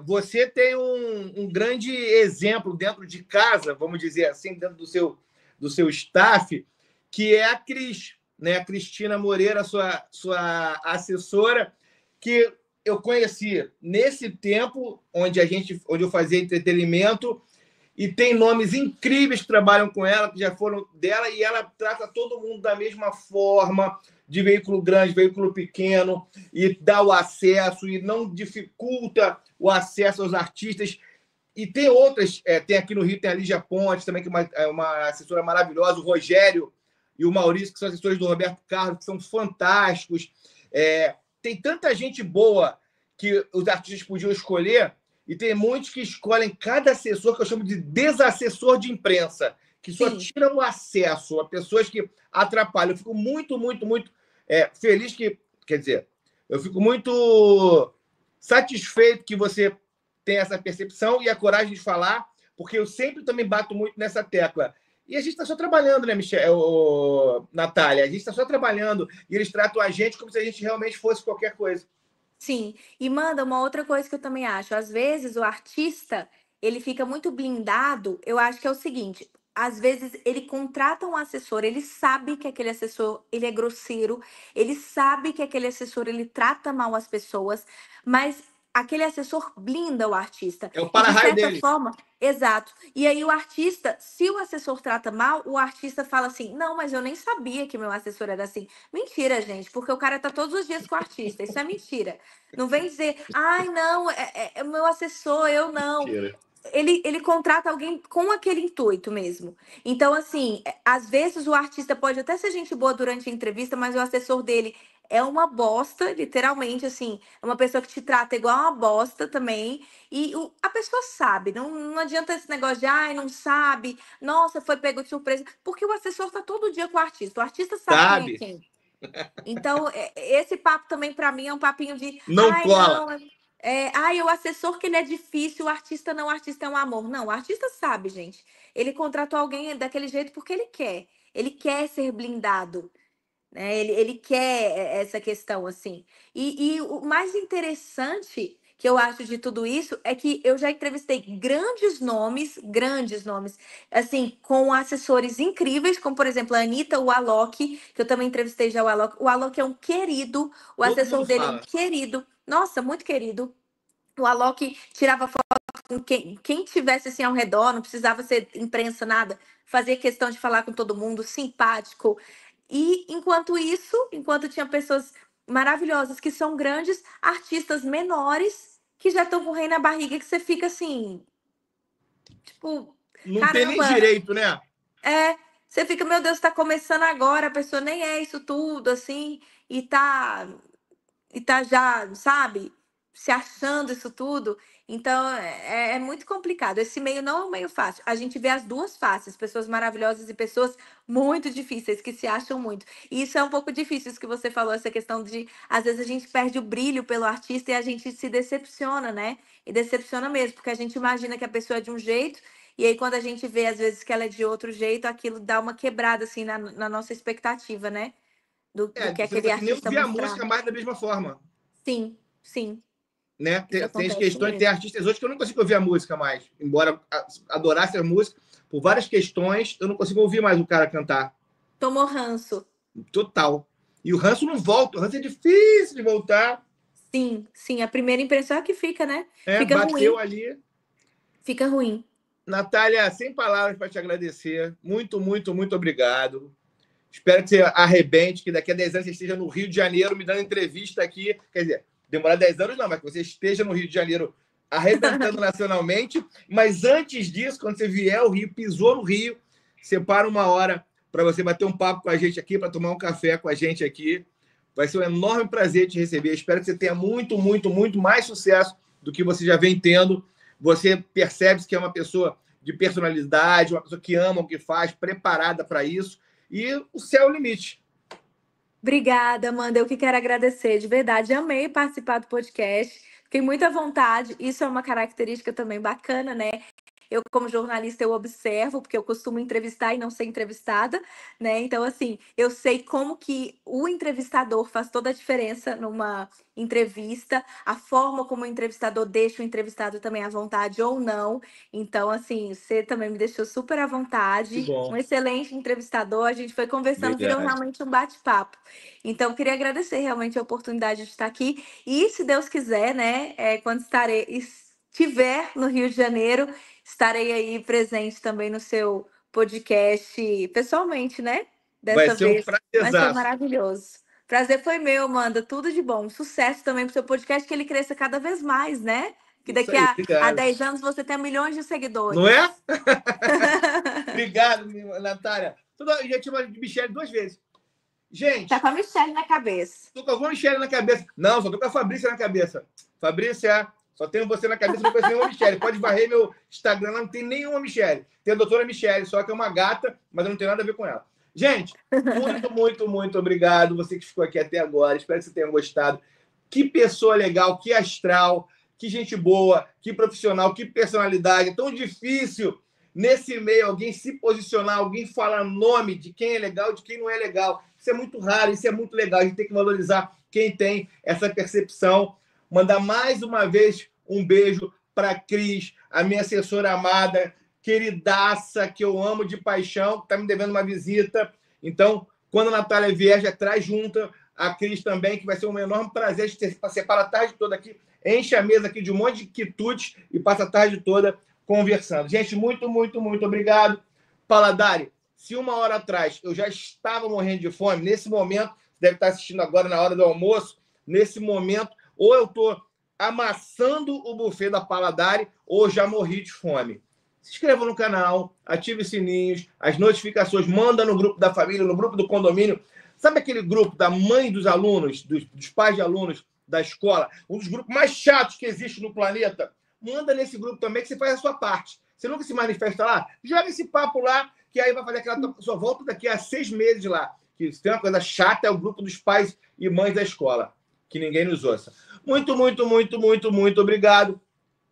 Você tem um grande exemplo dentro de casa, vamos dizer assim, dentro do seu staff, que é a Cris, né? A Cristina Moreira, sua assessora, que eu conheci nesse tempo onde eu fazia entretenimento. E tem nomes incríveis que trabalham com ela, que já foram dela, e ela trata todo mundo da mesma forma, de veículo grande, veículo pequeno, e dá o acesso, e não dificulta o acesso aos artistas. E tem outras, tem aqui no Rio, tem a Lígia Pontes, também, que é uma assessora maravilhosa, o Rogério e o Maurício, que são assessores do Roberto Carlos, que são fantásticos. Tem tanta gente boa que os artistas podiam escolher, e tem muitos que escolhem cada assessor, que eu chamo de desassessor de imprensa, que só Sim. tiram o acesso a pessoas que atrapalham. Eu fico muito, muito, muito feliz que... Quer dizer, eu fico muito satisfeito que você tem essa percepção e a coragem de falar, porque eu sempre também bato muito nessa tecla. E a gente está só trabalhando, né, Natália? A gente está só trabalhando e eles tratam a gente como se a gente realmente fosse qualquer coisa. Sim, e manda uma outra coisa que eu também acho. Às vezes o artista, ele fica muito blindado. Eu acho que é o seguinte, às vezes ele contrata um assessor, ele sabe que aquele assessor, ele é grosseiro, ele sabe que aquele assessor, ele trata mal as pessoas, mas aquele assessor blinda o artista. É o E de para-raio certa dele. forma, exato. E aí o artista, se o assessor trata mal, o artista fala assim: "Não, mas eu nem sabia que meu assessor era assim". Mentira, gente, porque o cara tá todos os dias com o artista. Isso é mentira. Não vem dizer, não, é o meu assessor, eu não. Mentira. Ele contrata alguém com aquele intuito mesmo. Então, assim, às vezes o artista pode até ser gente boa durante a entrevista, mas o assessor dele é uma bosta, literalmente, assim, é uma pessoa que te trata igual uma bosta também. E a pessoa sabe, não adianta esse negócio de, não sabe, nossa, foi pego de surpresa, porque o assessor tá todo dia com o artista sabe quem é Sabe? quem. Então, esse papo também para mim é um papinho de, Não cola. não, o assessor que ele é difícil, o artista não, o artista é um amor. Não, o artista sabe, gente. Ele contratou alguém daquele jeito porque ele quer. Ele quer ser blindado, né? Ele quer essa questão, assim. E o mais interessante que eu acho de tudo isso é que eu já entrevistei grandes nomes, assim, com assessores incríveis, como, por exemplo, a Anitta, o Alok, que eu também entrevistei já o Alok. O Alok é um querido, o Todo assessor mundo dele é um fala. querido. Nossa, muito querido. O Alok tirava foto com quem tivesse assim ao redor, não precisava ser imprensa, nada. Fazia questão de falar com todo mundo, simpático. E enquanto isso, enquanto tinha pessoas maravilhosas que são grandes, artistas menores que já estão com o rei na barriga, que você fica assim, tipo, Não tem nem caramba, direito, né? você fica, meu Deus, está começando agora, a pessoa nem é isso tudo, assim. e tá já, sabe, se achando isso tudo. Então é muito complicado. Esse meio não é um meio fácil. A gente vê as duas faces, pessoas maravilhosas e pessoas muito difíceis que se acham muito. E isso é um pouco difícil, isso que você falou, essa questão de às vezes a gente perde o brilho pelo artista e a gente se decepciona, né? E decepciona mesmo, porque a gente imagina que a pessoa é de um jeito. E aí, quando a gente vê, às vezes, que ela é de outro jeito, aquilo dá uma quebrada, assim, na nossa expectativa, né? Do que Você não aquele consegue nem artista ouvir a mostrar. música mais da mesma forma. Sim, sim, Né? isso Tem acontece questões, tem mesmo. artistas hoje que eu não consigo ouvir a música mais. Embora adorasse a música, por várias questões, eu não consigo ouvir mais o cara cantar. Tomou ranço. Total. E o ranço não volta. O ranço é difícil de voltar. Sim, sim, a primeira impressão é que fica, né? Fica Bateu ruim, ali. fica ruim. Natália, sem palavras para te agradecer. Muito, muito, muito obrigado. Espero que você arrebente, que daqui a 10 anos você esteja no Rio de Janeiro me dando entrevista aqui. Quer dizer, demorar 10 anos não, mas que você esteja no Rio de Janeiro arrebentando nacionalmente. Mas antes disso, quando você vier ao Rio, pisou no Rio, separa uma hora para você bater um papo com a gente aqui, para tomar um café com a gente aqui. Vai ser um enorme prazer te receber. Espero que você tenha muito, muito, muito mais sucesso do que você já vem tendo. Você percebe que é uma pessoa de personalidade, uma pessoa que ama o que faz, preparada para isso. E o céu é o limite. Obrigada, Amanda. Eu que quero agradecer, de verdade. Amei participar do podcast. Fiquei muito à vontade. Isso é uma característica também bacana, né? Eu, como jornalista, eu observo, porque eu costumo entrevistar e não ser entrevistada, né? Então, assim, eu sei como que o entrevistador faz toda a diferença numa entrevista, a forma como o entrevistador deixa o entrevistado também à vontade ou não. Então, assim, você também me deixou super à Que vontade, bom. um excelente entrevistador. A gente foi conversando, virou Obrigado. realmente um bate-papo. Então, queria agradecer realmente a oportunidade de estar aqui. E, se Deus quiser, né, quando estiver no Rio de Janeiro, estarei aí presente também no seu podcast pessoalmente, né? Vai Dessa ser um vez. Vai ser prazerzaço. maravilhoso. Prazer foi meu, Amanda. Tudo de bom. Sucesso também pro seu podcast, que ele cresça cada vez mais, né? Que Isso daqui aí, a obrigado. 10 anos você tenha milhões de Não é? seguidores. Obrigado, Natália. Já te chamei de Michelle 2 vezes. Tá Gente, com a Michelle na cabeça. tô com alguma Michelle na cabeça. Não, só tô com a Fabrícia na cabeça. Fabrícia, só tenho você na cabeça, não conheço nenhuma Michelle. Pode varrer meu Instagram, não tem nenhuma Michelle. Tem a doutora Michelle, só que é uma gata, mas eu não tenho nada a ver com ela. Gente, muito, muito, muito obrigado. Você que ficou aqui até agora. Espero que você tenha gostado. Que pessoa legal, que astral, que gente boa, que profissional, que personalidade. É tão difícil nesse meio alguém se posicionar, alguém falar nome de quem é legal, de quem não é legal. Isso é muito raro, isso é muito legal. A gente tem que valorizar quem tem essa percepção. Mandar mais uma vez um beijo para a Cris, a minha assessora amada, queridaça, que eu amo de paixão, que está me devendo uma visita. Então, quando a Natália vier, já traz junto a Cris também, que vai ser um enorme prazer de separar a tarde toda aqui. Enche a mesa aqui de um monte de quitutes e passa a tarde toda conversando. Gente, muito, muito, muito obrigado. Paladari, se uma hora atrás eu já estava morrendo de fome, nesse momento, deve estar assistindo agora na hora do almoço, nesse momento, ou eu estou amassando o buffet da Paladari, ou já morri de fome. Se inscreva no canal, ative os sininhos, as notificações, manda no grupo da família, no grupo do condomínio. Sabe aquele grupo da mãe dos alunos, dos pais de alunos da escola? Um dos grupos mais chatos que existe no planeta. Manda nesse grupo também que você faz a sua parte. Você nunca se manifesta lá? Joga esse papo lá, que aí vai fazer aquela sua volta daqui a 6 meses lá. Que se tem uma coisa chata, é o grupo dos pais e mães da escola. Que ninguém nos ouça. Muito, muito, muito, muito, muito obrigado.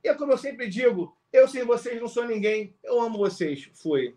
E é como eu sempre digo, eu sem vocês não sou ninguém. Eu amo vocês. Fui.